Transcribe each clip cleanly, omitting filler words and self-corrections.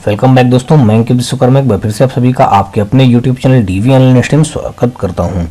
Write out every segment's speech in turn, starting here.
Welcome back दोस्तों, मैं अंकित विश्वकर्मा एक बार फिर से आप सभी का आपके अपने YouTube channel DV online stream स्वागत करता हूं।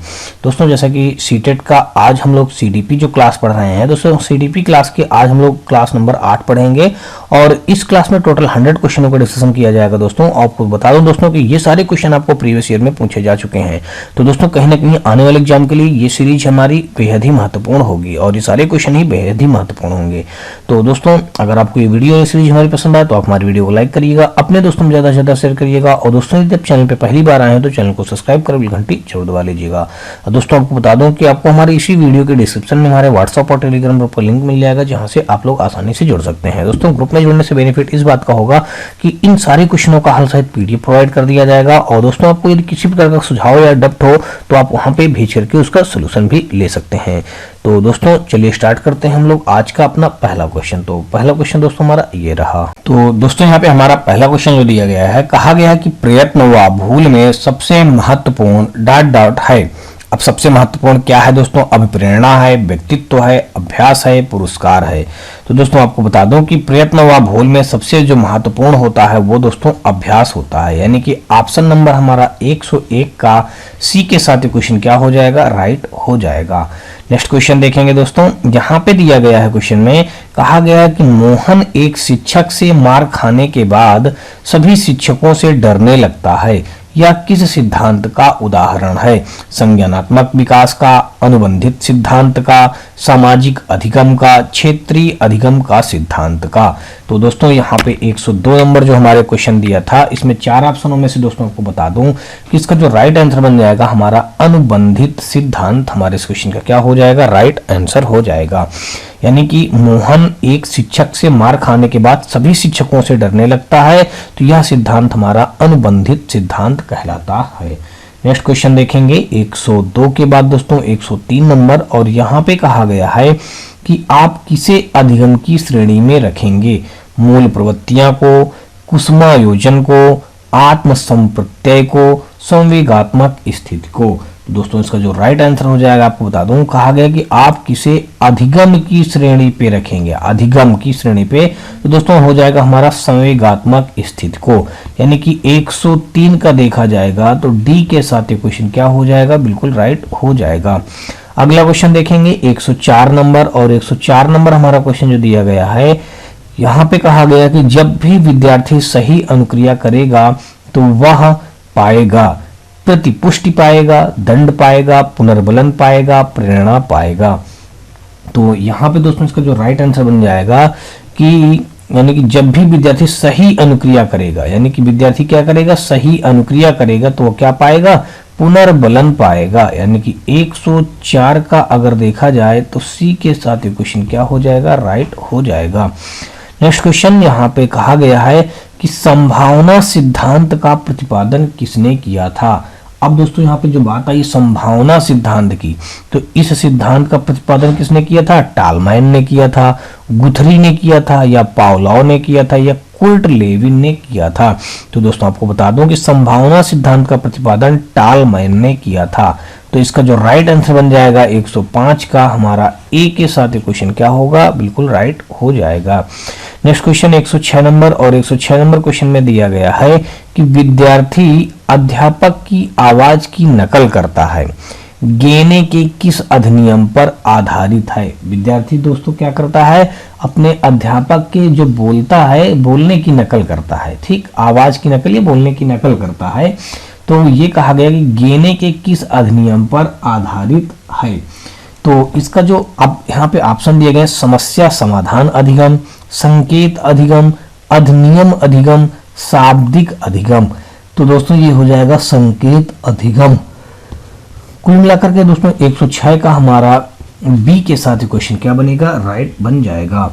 दोस्तों, जैसा कि सीटेट का आज हम लोग सीडीपी जो क्लास पढ़ रहे हैं, दोस्तों सीडीपी क्लास के आज हम लोग क्लास नंबर 8 पढ़ेंगे और इस क्लास में टोटल 100 क्वेश्चनों का डिस्कशन किया जाएगा। दोस्तों आपको बता दूं दोस्तों कि ये सारे क्वेश्चन आपको प्रीवियस ईयर में पूछे जा चुके हैं। तो दोस्तों कहीं ना कहीं आने वाले एग्जाम के लिए ये सीरीज हमारी बेहद ही महत्वपूर्ण होगी और ये सारे क्वेश्चन ही बेहद ही महत्वपूर्ण होंगे। तो दोस्तों अगर आपको ये वीडियो ये सीरीज हमारी पसंद आए तो आप हमारी वीडियो को लाइक करिएगा, अपने दोस्तों में ज्यादा से ज्यादा शेयर करिएगा और दोस्तों यदि आप चैनल पे पहली बार आए हैं तो चैनल को सब्सक्राइब कर बेल घंटी जरूर दबा लीजिएगा। दोस्तों आपको बता दूं कि आपको हमारे इसी वीडियो के डिस्क्रिप्शन में हमारे व्हाट्सएप और टेलीग्राम ग्रुप का लिंक मिल जाएगा, जहां से आप लोग आसानी से जुड़ सकते हैं। दोस्तों ग्रुप में जुड़ने से बेनिफिट इस बात का होगा कि इन सारे क्वेश्चनों का हल सहित पीडीएफ प्रोवाइड कर दिया जाएगा और दोस्तों आपको यदि किसी प्रकार का सुझाव या डाउट हो तो आप वहां पे भेज करके उसका सोल्यूशन भी ले सकते हैं। तो दोस्तों चलिए स्टार्ट करते हैं हम लोग आज का अपना पहला क्वेश्चन। तो पहला क्वेश्चन दोस्तों हमारा ये रहा। तो दोस्तों यहाँ पे हमारा पहला क्वेश्चन जो दिया गया है, कहा गया है कि प्रयत्न व भूल में सबसे महत्वपूर्ण डॉट डॉट है। अब सबसे महत्वपूर्ण क्या है दोस्तों? अभिप्रेरणा है, व्यक्तित्व है, अभ्यास है, पुरस्कार है। तो दोस्तों आपको बता दूं कि प्रयत्न व भूल में सबसे जो महत्वपूर्ण होता है वो दोस्तों अभ्यास होता है, यानी कि ऑप्शन नंबर हमारा 101 का सी के साथ क्वेश्चन क्या हो जाएगा? राइट हो जाएगा। नेक्स्ट क्वेश्चन देखेंगे दोस्तों, यहाँ पे दिया गया है क्वेश्चन में, कहा गया है कि मोहन एक शिक्षक से मार खाने के बाद सभी शिक्षकों से डरने लगता है। यह किस सिद्धांत का उदाहरण है? संज्ञानात्मक विकास का, अनुबंधित सिद्धांत का, सामाजिक अधिगम का, क्षेत्रीय अधिगम का सिद्धांत का। तो दोस्तों यहाँ पे 102 नंबर जो हमारे क्वेश्चन दिया था, इसमें 4 ऑप्शनों में से दोस्तों आपको बता दूं कि इसका जो राइट आंसर बन जाएगा हमारा अनुबंधित सिद्धांत हमारे इस क्वेश्चन का क्या हो जाएगा? राइट आंसर हो जाएगा। यानी कि मोहन एक शिक्षक से मार खाने के बाद सभी शिक्षकों से डरने लगता है, तो यह सिद्धांत हमारा अनुबंधित सिद्धांत कहलाता है। नेक्स्ट क्वेश्चन देखेंगे 102 के बाद दोस्तों 103 नंबर, और यहाँ पे कहा गया है कि आप किसे अधिगम की श्रेणी में रखेंगे? मूल प्रवृत्तियां को, कुसुमायोजन को, आत्मसंप्रत्यय को, संवेगात्मक स्थिति को। तो दोस्तों इसका जो राइट आंसर हो जाएगा आपको बता दूं, कहा गया कि आप किसे अधिगम की श्रेणी पे रखेंगे? अधिगम की श्रेणी पे तो दोस्तों हो जाएगा हमारा संवेगात्मक स्थिति को, यानी कि 103 का देखा जाएगा तो डी के साथ ये क्वेश्चन क्या हो जाएगा? बिल्कुल राइट हो जाएगा। अगला क्वेश्चन देखेंगे 104 नंबर, और 104 नंबर हमारा क्वेश्चन जो दिया गया है, यहाँ पे कहा गया कि जब भी विद्यार्थी सही अनुक्रिया करेगा तो वह पाएगा प्रतिपुष्टि पाएगा, दंड पाएगा, पुनर्बलन पाएगा, प्रेरणा पाएगा। तो यहाँ पे दोस्तों इसका जो राइट आंसर बन जाएगा कि यानी कि जब भी विद्यार्थी सही अनुक्रिया करेगा, यानी कि विद्यार्थी क्या करेगा? सही अनुक्रिया करेगा तो वो क्या पाएगा? पुनर्बलन पाएगा। यानी कि 104 का अगर देखा जाए तो सी के साथ ये क्वेश्चन क्या हो जाएगा? राइट हो जाएगा। नेक्स्ट क्वेश्चन यहाँ पे कहा गया है कि संभावना सिद्धांत का प्रतिपादन किसने किया था? अब दोस्तों यहाँ पे जो बात आई संभावना सिद्धांत की, तो इस सिद्धांत का प्रतिपादन किसने किया था? टालमैन ने किया था, गुथरी ने किया था, या पावलोव ने किया था, या कुर्ट लेविन ने किया था? तो दोस्तों आपको बता दूं कि संभावना सिद्धांत का प्रतिपादन टालमैन ने किया था। तो इसका जो राइट आंसर बन जाएगा 105 का हमारा ए के साथ क्वेश्चन क्या होगा? बिल्कुल राइट हो जाएगा। नेक्स्ट क्वेश्चन 106 नंबर, और 106 नंबर क्वेश्चन में दिया गया है कि विद्यार्थी अध्यापक की आवाज की नकल करता है, गेने के किस अधिनियम पर आधारित है? विद्यार्थी दोस्तों क्या करता है? अपने अध्यापक के जो बोलता है, बोलने की नकल करता है। ठीक, आवाज की नकल या बोलने की नकल करता है। तो ये कहा गया कि गेने के किस अधिनियम पर आधारित है? तो इसका जो अब यहाँ पे ऑप्शन दिए गए, समस्या समाधान अधिगम, संकेत अधिगम, अधिनियम अधिगम, शाब्दिक अधिगम। तो दोस्तों ये हो जाएगा संकेत अधिगम। कुल मिलाकर के दोस्तों 106 का हमारा बी के साथ क्वेश्चन क्या बनेगा? राइट बन जाएगा।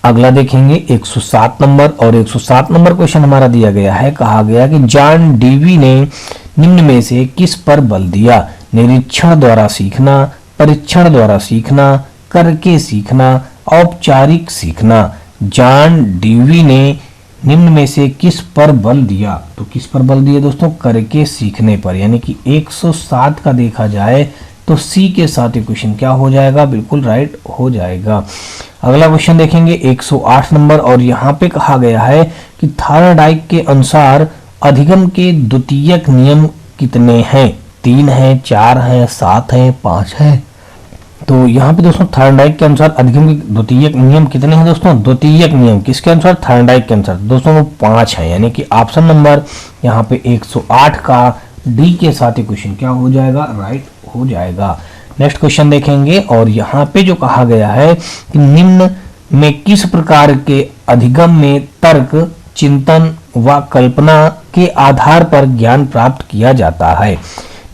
अगला देखेंगे 107 नंबर, और 107 नंबर क्वेश्चन हमारा दिया गया है, कहा गया कि जॉन डीवी ने निम्न में से किस पर बल दिया? निरीक्षण द्वारा सीखना, परीक्षण द्वारा सीखना, करके सीखना, औपचारिक सीखना। जॉन डीवी ने निम्न में से किस पर बल दिया? तो किस पर बल दिया दोस्तों? करके सीखने पर। यानी कि 107 का देखा जाए तो सी के साथ इक्वेशन क्या हो जाएगा, बिल्कुल राइट हो जाएगा। अगला क्वेश्चन देखेंगे 108 नंबर, और यहाँ पे कहा गया है कि थायरॉइड के अनुसार अधिगम के द्वितीयक नियम कितने हैं? 3 हैं, 4 हैं, 7 हैं, 5 हैं। तो यहाँ पे दोस्तों थायरॉइड के अनुसार अधिगम के द्वितीयक नियम कितने हैं दोस्तों? द्वितीयक नियम किसके अनुसार? थायरॉइड के अनुसार दोस्तों वो 5 है, यानी कि ऑप्शन नंबर यहाँ पे 108 का डी के साथ इक्वेशन क्या हो जाएगा, राइट हो जाएगा। नेक्स्ट क्वेश्चन देखेंगे, और यहाँ पे जो कहा गया है कि निम्न में किस प्रकार के अधिगम में तर्क, चिंतन व कल्पना के आधार पर ज्ञान प्राप्त किया जाता है?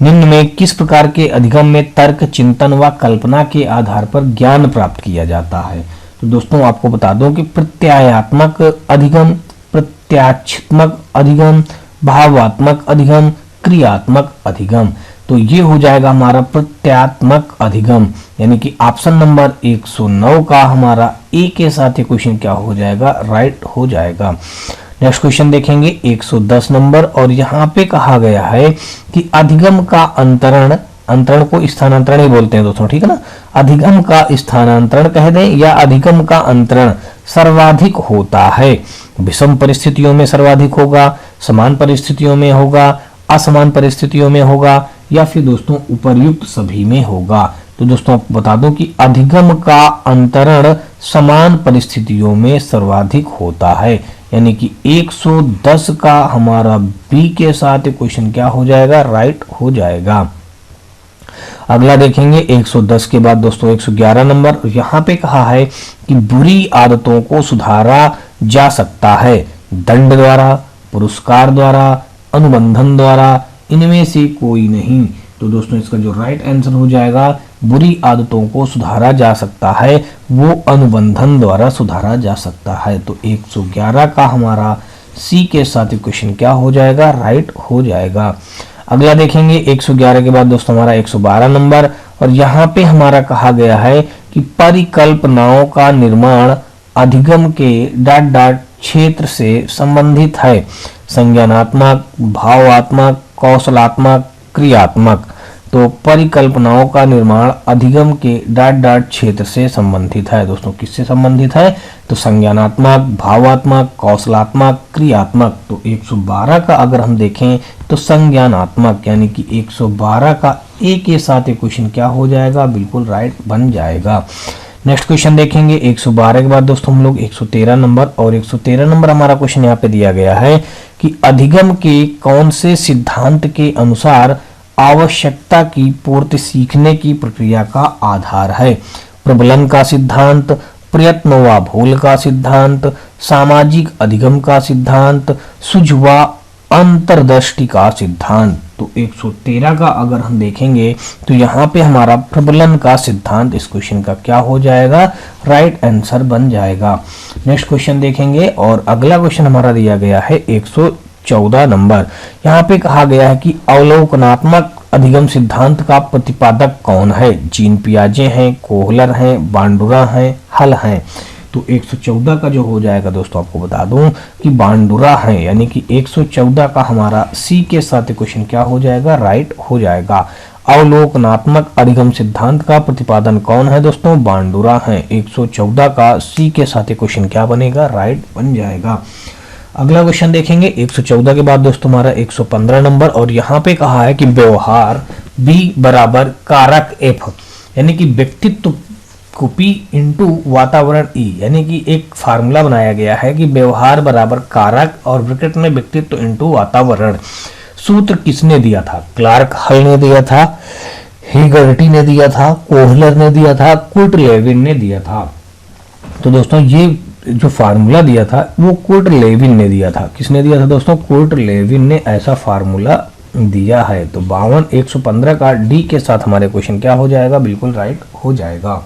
निम्न में किस प्रकार के अधिगम में तर्क, चिंतन व कल्पना के आधार पर ज्ञान प्राप्त किया जाता है? तो दोस्तों आपको बता दूं कि प्रत्यायात्मक अधिगम, प्रत्याक्षात्मक अधिगम, भावात्मक अधिगम, क्रियात्मक अधिगम। तो ये हो जाएगा हमारा प्रत्यात्मक अधिगम, यानी कि ऑप्शन नंबर 109 का हमारा ए के साथ क्वेश्चन क्या हो जाएगा, राइट हो जाएगा। नेक्स्ट क्वेश्चन देखेंगे 110 नंबर, और यहाँ पे कहा गया है कि अधिगम का अंतरण, अंतरण को स्थानांतरण ही बोलते हैं दोस्तों, ठीक है ना, अधिगम का स्थानांतरण कह दें या अधिगम का अंतरण सर्वाधिक होता है। विषम परिस्थितियों में सर्वाधिक होगा, समान परिस्थितियों में होगा, असमान परिस्थितियों में होगा, या फिर दोस्तों उपर्युक्त सभी में होगा। तो दोस्तों आपको बता दूं कि अधिगम का अंतरण समान परिस्थितियों में सर्वाधिक होता है, यानी कि 110 का हमारा बी के साथ क्वेश्चन क्या हो जाएगा, राइट हो जाएगा। अगला देखेंगे 110 के बाद दोस्तों 111 नंबर, यहाँ पे कहा है कि बुरी आदतों को सुधारा जा सकता है दंड द्वारा, पुरस्कार द्वारा, अनुबंधन द्वारा, इनमें से कोई नहीं। तो दोस्तों इसका जो राइट आंसर हो जाएगा, बुरी आदतों को सुधारा जा सकता है वो अनुबंधन द्वारा सुधारा जा सकता है। तो 111 का हमारा सी के साथ क्वेश्चन क्या हो जाएगा, राइट हो जाएगा। अगला देखेंगे 111 के बाद दोस्तों हमारा 112 नंबर, और यहाँ पे हमारा कहा गया है कि परिकल्पनाओं का निर्माण अधिगम के डॉट डॉट क्षेत्र से संबंधित है। संज्ञानात्मक, भावात्मक, कौशलात्मक, क्रियात्मक। तो परिकल्पनाओं का निर्माण अधिगम के डॉट डॉट क्षेत्र से संबंधित है। दोस्तों किससे संबंधित है? तो संज्ञानात्मक, भावात्मक, कौशलात्मक, क्रियात्मक। तो 112 का अगर हम देखें तो संज्ञानात्मक, यानी कि 112 का ए के साथ क्वेश्चन क्या हो जाएगा, बिल्कुल राइट बन जाएगा। नेक्स्ट क्वेश्चन देखेंगे 112 के बाद दोस्तों हम लोग 113 नंबर, और 113 नंबर हमारा क्वेश्चन यहाँ पे दिया गया है कि अधिगम के कौन से सिद्धांत के अनुसार आवश्यकता की पूर्ति सीखने की प्रक्रिया का आधार है? प्रबलन का सिद्धांत, प्रयत्न व भूल का सिद्धांत, सामाजिक अधिगम का सिद्धांत, सूझ व अंतर्दृष्टि का सिद्धांत। तो 113 का अगर हम देखेंगे तो यहाँ पे हमारा प्रबलन का सिद्धांत इस क्वेश्चन का क्या हो जाएगा, राइट आंसर बन जाएगा। नेक्स्ट क्वेश्चन देखेंगे, और अगला क्वेश्चन हमारा दिया गया है 114 नंबर। यहाँ पे कहा गया है कि अवलोकनात्मक अधिगम सिद्धांत का प्रतिपादक कौन है? जीन पियाजे हैं, कोहलर हैं, बांडुरा हैं, हल हैं। तो 114 का जो हो जाएगा दोस्तों आपको बता दूं कि बांडुरा है, यानी कि 114 का हमारा सी के साथ क्वेश्चन क्या हो जाएगा, राइट हो जाएगा। अवलोकनात्मक अधिगम सिद्धांत का प्रतिपादन कौन है दोस्तों? बांडुरा है। 114 का सी के साथ क्वेश्चन क्या बनेगा, राइट बन जाएगा। अगला क्वेश्चन देखेंगे 114 के बाद दोस्तों हमारा 115 नंबर, और यहाँ पे कहा है कि व्यवहार बी बराबर कारक एफ, यानी कि व्यक्तित्व को P इंटू वातावरण E, यानी कि एक फार्मूला बनाया गया है कि व्यवहार बराबर कारक और ब्रैकेट में व्यक्तित्व इंटू वातावरण। सूत्र किसने दिया था? क्लार्क हल ने दिया था, हेगर्टी ने दिया था, कोहलर ने दिया था, कुर्ट लेविन ने दिया था। तो दोस्तों ये जो फार्मूला दिया था वो कुर्ट लेविन ने दिया था। किसने दिया था दोस्तों? कुर्ट लेविन ने ऐसा फार्मूला दिया है। तो 115 का डी के साथ हमारे क्वेश्चन क्या हो जाएगा, बिल्कुल राइट हो जाएगा।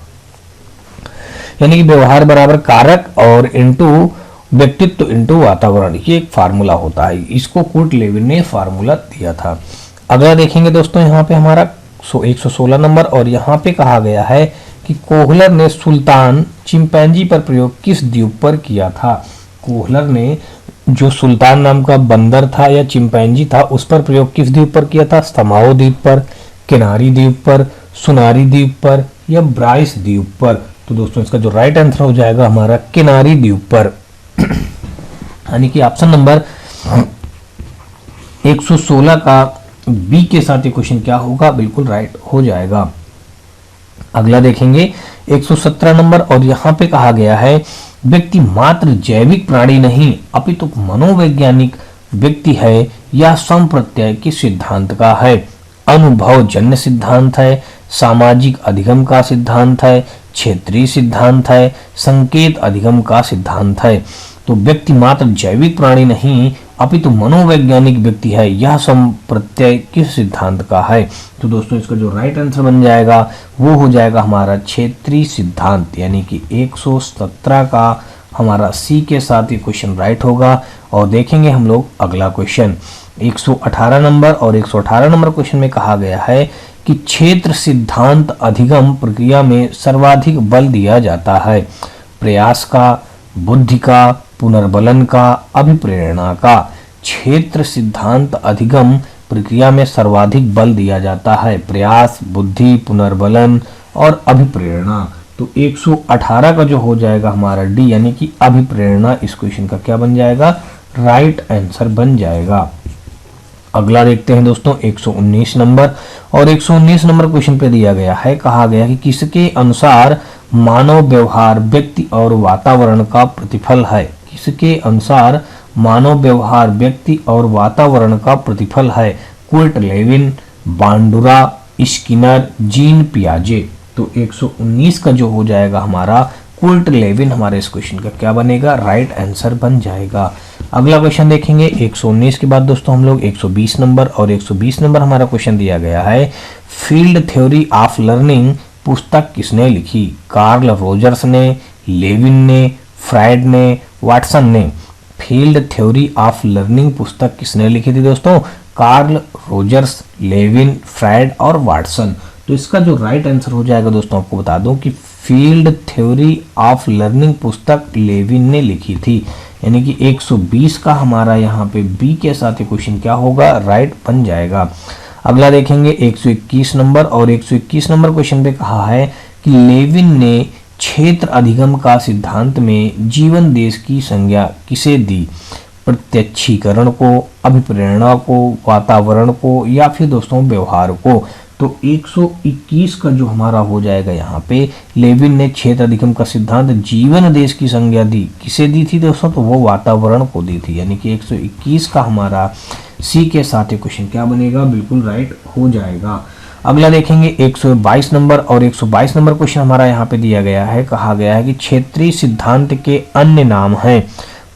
यानी कि व्यवहार बराबर कारक और इंटू व्यक्तित्व इंटू वातावरण, ये एक फार्मूला होता है, इसको कुर्ट लेविन ने फार्मूला दिया था। अगला देखेंगे दोस्तों यहाँ पे हमारा 116 नंबर, और यहाँ पे कहा गया है कि कोहलर ने सुल्तान चिंपैंजी पर प्रयोग किस द्वीप पर किया था? कोहलर ने जो सुल्तान नाम का बंदर था या चिंपैंजी था उस पर प्रयोग किस द्वीप पर किया था? समाओ द्वीप पर, किनारी द्वीप पर, सुनारी द्वीप पर या ब्राइस द्वीप पर? तो दोस्तों इसका जो राइट आंसर हो जाएगा हमारा किनारी द्वीप पर। यानी कि ऑप्शन नंबर 116 का बी के साथ ये क्वेश्चन क्या होगा, बिल्कुल राइट हो जाएगा। अगला देखेंगे 117 नंबर, और यहां पे कहा गया है व्यक्ति मात्र जैविक प्राणी नहीं अपितु मनोवैज्ञानिक व्यक्ति है, यह संप्रत्यय किस सिद्धांत का है? अनुभव जन्य सिद्धांत है, सामाजिक अधिगम का सिद्धांत है, क्षेत्रीय सिद्धांत है, संकेत अधिगम का सिद्धांत है। तो व्यक्ति मात्र जैविक प्राणी नहीं अपितु मनोवैज्ञानिक व्यक्ति है, यह संप्रत्यय किस सिद्धांत का है? तो दोस्तों इसका जो राइट आंसर बन जाएगा वो हो जाएगा हमारा क्षेत्रीय सिद्धांत, यानी कि 117 का हमारा सी के साथ ये क्वेश्चन राइट होगा। और देखेंगे हम लोग अगला क्वेश्चन 118 नंबर, और 118 नंबर क्वेश्चन में कहा गया है कि क्षेत्र सिद्धांत अधिगम प्रक्रिया में सर्वाधिक बल दिया जाता है, प्रयास का, बुद्धि का, पुनर्बलन का, अभिप्रेरणा का। क्षेत्र सिद्धांत अधिगम प्रक्रिया में सर्वाधिक बल दिया जाता है, प्रयास, बुद्धि, पुनर्बलन और अभिप्रेरणा। तो 118 का जो हो जाएगा हमारा डी, यानी कि अभिप्रेरणा, इस क्वेश्चन का क्या बन जाएगा, राइट आंसर बन जाएगा। अगला देखते हैं दोस्तों 119 नंबर, और 119 नंबर क्वेश्चन पे दिया गया है, कहा गया कि किसके अनुसार मानव व्यवहार व्यक्ति और वातावरण का प्रतिफल है? किसके अनुसार मानव व्यवहार व्यक्ति और वातावरण का प्रतिफल है? Kurt Lewin, Bandura, Skinner, Jean पियाजे। तो 119 का जो हो जाएगा हमारा कुर्ट लेविन, हमारे इस क्वेश्चन का क्या बनेगा, राइट आंसर बन जाएगा। अगला क्वेश्चन देखेंगे 119 के बाद दोस्तों हम लोग 120 नंबर, और 120 नंबर हमारा क्वेश्चन दिया गया है, फील्ड थ्योरी ऑफ लर्निंग पुस्तक किसने लिखी? कार्ल रोजर्स ने, लेविन ने, फ्राइड ने, वाटसन ने। फील्ड थ्योरी ऑफ लर्निंग पुस्तक किसने लिखी थी दोस्तों? कार्ल रोजर्स, लेविन, फ्राइड और वाटसन। तो इसका जो राइट आंसर हो जाएगा दोस्तों, आपको बता दूं कि फील्ड थ्योरी ऑफ लर्निंग पुस्तक लेविन ने लिखी थी, यानी कि 120 का हमारा यहाँ पे बी के साथ ये क्वेश्चन क्या होगा, राइट बन जाएगा। अगला देखेंगे 121 नंबर, और 121 नंबर क्वेश्चन पे कहा है कि लेविन ने क्षेत्र अधिगम का सिद्धांत में जीवन देश की संज्ञा किसे दी? प्रत्यक्षीकरण को, अभिप्रेरणा को, वातावरण को, या फिर दोस्तों व्यवहार को। तो 121 का जो हमारा हो जाएगा यहाँ पे, लेविन ने क्षेत्र अधिगम का सिद्धांत जीवन देश की संज्ञा दी, किसे दी थी दोस्तों? तो वो वातावरण को दी थी, यानी कि 121 का हमारा सी के साथ ये क्वेश्चन क्या बनेगा, बिल्कुल राइट हो जाएगा। अगला देखेंगे 122 नंबर, और 122 नंबर क्वेश्चन हमारा यहाँ पे दिया गया है, कहा गया है कि क्षेत्रीय सिद्धांत के अन्य नाम हैं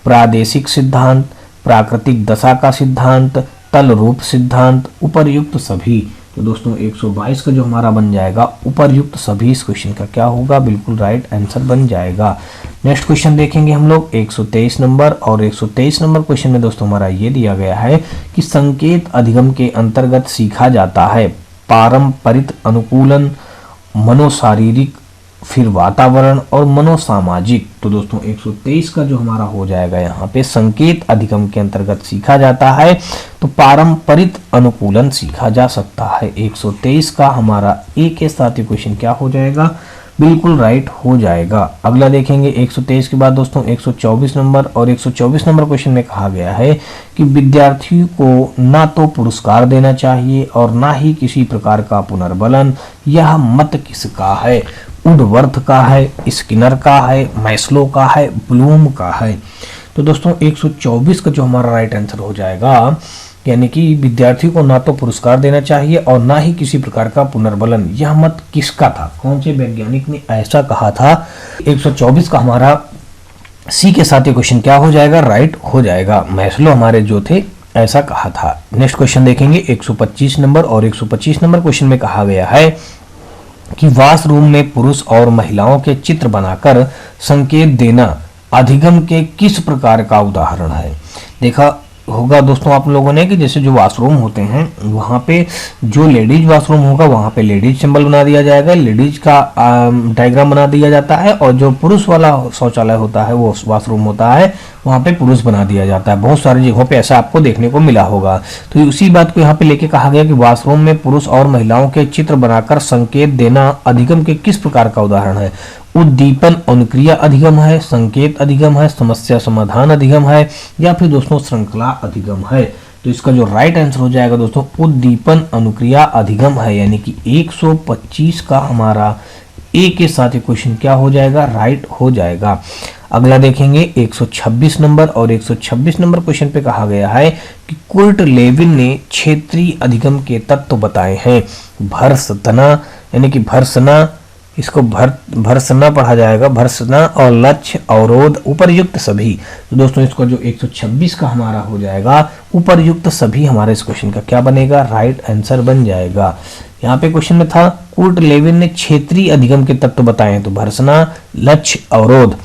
प्रादेशिक सिद्धांत, प्राकृतिक दशा का सिद्धांत, तल रूप सिद्धांत, उपर्युक्त सभी। तो दोस्तों 122 का जो हमारा बन जाएगा उपर्युक्त सभी, इस क्वेश्चन का क्या होगा, बिल्कुल राइट आंसर बन जाएगा। नेक्स्ट क्वेश्चन देखेंगे हम लोग 123 नंबर, और 123 नंबर क्वेश्चन में दोस्तों हमारा ये दिया गया है कि संकेत अधिगम के अंतर्गत सीखा जाता है पारंपरिक अनुकूलन, मनोशारीरिक, फिर वातावरण और मनोसामाजिक। तो दोस्तों 123 का जो हमारा हो जाएगा यहाँ पे संकेत अधिगम के अंतर्गत सीखा जाता है तो पारंपरिक अनुकूलन सीखा जा सकता है। 123 का हमारा ए के साथ ये क्वेश्चन क्या हो जाएगा, बिल्कुल राइट हो जाएगा। अगला देखेंगे 123 के बाद दोस्तों 124 नंबर, और 124 नंबर क्वेश्चन में कहा गया है कि विद्यार्थी को ना तो पुरस्कार देना चाहिए और ना ही किसी प्रकार का पुनर्बलन। यह मत किसका है? वुडवर्थ का है, स्किनर का है, मैस्लो का है, ब्लूम का है। तो दोस्तों 124 का जो हमारा राइट आंसर हो जाएगा, यानी कि विद्यार्थी को ना तो पुरस्कार देना चाहिए और ना ही किसी प्रकार का पुनर्बलन, यह मत किसका था? कौन से वैज्ञानिक ने ऐसा कहा था? 124 का हमारा सी के साथ ये क्वेश्चन क्या हो जाएगा, राइट हो जाएगा। मैस्लो हमारे जो थे ऐसा कहा था। नेक्स्ट क्वेश्चन देखेंगे 125 नंबर, और 125 नंबर क्वेश्चन में कहा गया है कि वाशरूम में पुरुष और महिलाओं के चित्र बनाकर संकेत देना अधिगम के किस प्रकार का उदाहरण है? देखा, होगा दोस्तों आप लोगों ने कि जैसे जो वॉशरूम होते हैं वहाँ पे जो लेडीज वॉशरूम होगा वहाँ पे लेडीज सिंबल बना दिया जाएगा, लेडीज का डायग्राम बना दिया जाता है, और जो पुरुष वाला शौचालय होता है वो वॉशरूम होता है वहाँ पे पुरुष बना दिया जाता है। बहुत सारी जगहों पे ऐसा आपको देखने को मिला होगा। तो उसी बात को यहाँ पे लेके कहा गया कि वॉशरूम में पुरुष और महिलाओं के चित्र बनाकर संकेत देना अधिगम के किस प्रकार का उदाहरण है? उद्दीपन अनुक्रिया अधिगम है, संकेत अधिगम है, समस्या समाधान अधिगम है, या फिर दोस्तों श्रृंखला अधिगम है? तो इसका जो राइट आंसर हो जाएगा दोस्तों उद्दीपन अनुक्रिया अधिगम है, यानी कि 125 का हमारा ए के साथ क्वेश्चन क्या हो जाएगा? राइट हो जाएगा। अगला देखेंगे 126 नंबर, और 126 नंबर क्वेश्चन पे कहा गया है कि कुर्ट लेविन ने क्षेत्रीय अधिगम के तत्व बताए हैं। भर्सना यानी कि भर्सना, इसको भर्सना पढ़ा जाएगा, भर्सना, और लक्ष्य, अवरोध, उपर्युक्त सभी। तो दोस्तों इसको जो 126 का हमारा हो जाएगा उपर्युक्त सभी हमारे इस क्वेश्चन का क्या बनेगा? राइट आंसर बन जाएगा। यहाँ पे क्वेश्चन में था कुर्ट लेविन ने क्षेत्रीय अधिगम के तत्व बताए हैं, तो भर्सना, लक्ष्य, अवरोध,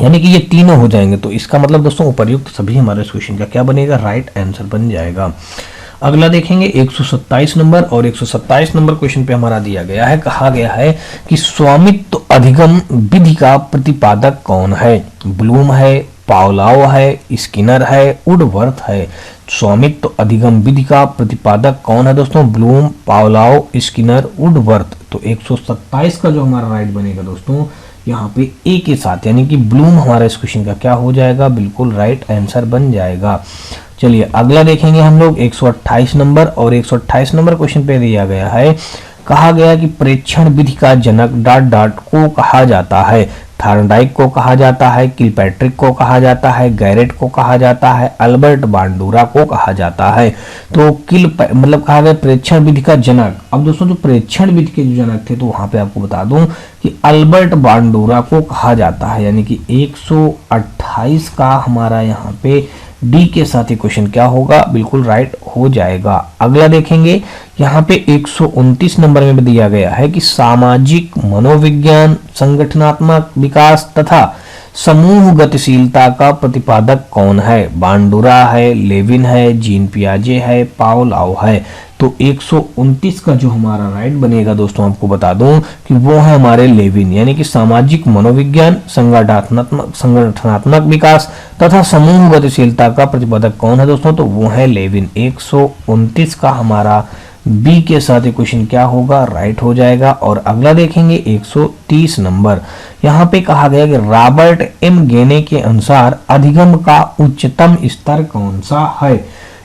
यानी कि ये तीनों हो जाएंगे। तो इसका मतलब दोस्तों उपर्युक्त सभी हमारे इस क्वेश्चन का क्या बनेगा? राइट आंसर बन जाएगा। अगला देखेंगे 127 नंबर, और 127 नंबर क्वेश्चन पे हमारा दिया गया है, कहा गया है कि स्वामित्व अधिगम विधि का प्रतिपादक कौन है? ब्लूम है, पावलोव है, स्किनर है, वुडवर्थ है। स्वामित्व अधिगम विधि का प्रतिपादक कौन है दोस्तों? Bloom, Pavlov, Skinner, Woodworth. तो 127 का जो हमारा राइट बनेगा दोस्तों यहाँ पे ए के साथ, यानी कि ब्लूम हमारा इस क्वेश्चन का क्या हो जाएगा? बिल्कुल राइट आंसर बन जाएगा। चलिए अगला देखेंगे हम लोग 128 नंबर, और 128 नंबर क्वेश्चन पे दिया गया है, कहा गया कि प्रेक्षण विधि का जनक डॉट डॉट को कहा जाता है। थार्नडाइक को कहा जाता है, किलपैट्रिक को कहा जाता है, गैरेट को कहा जाता है, अल्बर्ट बांडूरा को कहा जाता है। तो मतलब कहा गया प्रेक्षण विधि का जनक। अब दोस्तों जो प्रेक्षण विधि के जो जनक थे तो वहां पे आपको बता दूं कि अल्बर्ट बांडूरा को कहा जाता है, यानी कि 128 का हमारा यहाँ पे डी के साथ ही क्वेश्चन क्या होगा? बिल्कुल राइट हो जाएगा। अगला देखेंगे यहाँ पे 129 नंबर में दिया गया है कि सामाजिक मनोविज्ञान, संगठनात्मक विकास तथा समूह गतिशीलता का प्रतिपादक कौन है? बांडूरा है, लेविन है, जीन पियाजे है, पावलोव है। तो 129 का जो हमारा राइट बनेगा दोस्तों आपको बता दूं कि वो है हमारे लेविन, यानी कि सामाजिक मनोविज्ञान, संगठनात्मक विकास तथा समूह गतिशीलता का प्रतिपादक कौन है दोस्तों? तो वो है लेविन। 129 का हमारा बी के साथ क्वेश्चन क्या होगा? राइट हो जाएगा। और अगला देखेंगे 130 नंबर, यहाँ पे कहा गया कि रॉबर्ट एम गेने के अनुसार अधिगम का उच्चतम स्तर कौन सा है?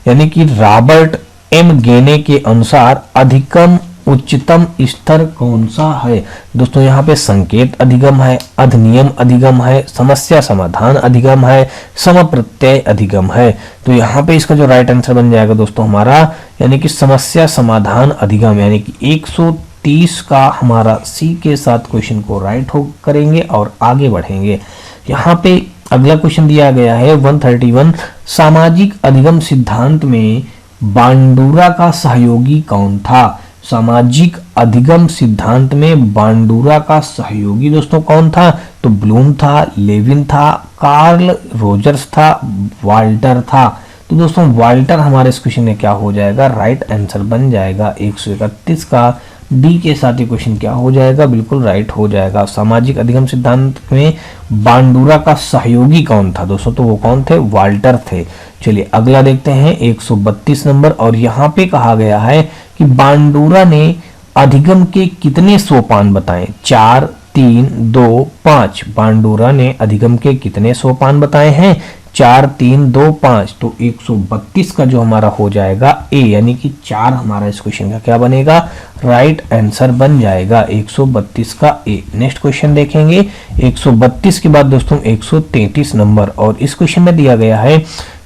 यानी कि रॉबर्ट एम गेने के अनुसार अधिगम उच्चतम स्तर कौन सा है? दोस्तों यहाँ पे संकेत अधिगम है, अधिनियम अधिगम है, समस्या समाधान अधिगम है, समप्रत्यय अधिगम है। तो यहाँ पे इसका जो राइट आंसर बन जाएगा दोस्तों हमारा, यानी कि समस्या समाधान अधिगम, यानी कि 130 का हमारा सी के साथ क्वेश्चन को राइट हो करेंगे और आगे बढ़ेंगे। यहाँ पे अगला क्वेश्चन दिया गया है 131, सामाजिक अधिगम सिद्धांत में बांडूरा का सहयोगी कौन था? सामाजिक अधिगम सिद्धांत में बांडूरा का सहयोगी दोस्तों कौन था? तो ब्लूम था, लेविन था, कार्ल रोजर्स था, वाल्टर था। तो दोस्तों वाल्टर हमारे इस क्वेश्चन में क्या हो जाएगा? राइट आंसर बन जाएगा। 131 का डी के साथ ही क्वेश्चन क्या हो जाएगा? बिल्कुल राइट हो जाएगा। सामाजिक अधिगम सिद्धांत में बांडूरा का सहयोगी कौन था दोस्तों? तो वो कौन थे? वाल्टर थे। चलिए अगला देखते हैं 132 नंबर, और यहाँ पे कहा गया है कि बांडूरा ने अधिगम के कितने सोपान बताए? 4, 3, 2, 5। बांडूरा ने अधिगम के कितने सोपान बताए हैं? 4, 3, 2, 5। तो 132 का जो हमारा हो जाएगा ए, यानी कि 4 हमारा इस क्वेश्चन का क्या बनेगा? राइट आंसर बन जाएगा 132 का ए। नेक्स्ट क्वेश्चन देखेंगे 132 के बाद दोस्तों 133 नंबर, और इस क्वेश्चन में दिया गया है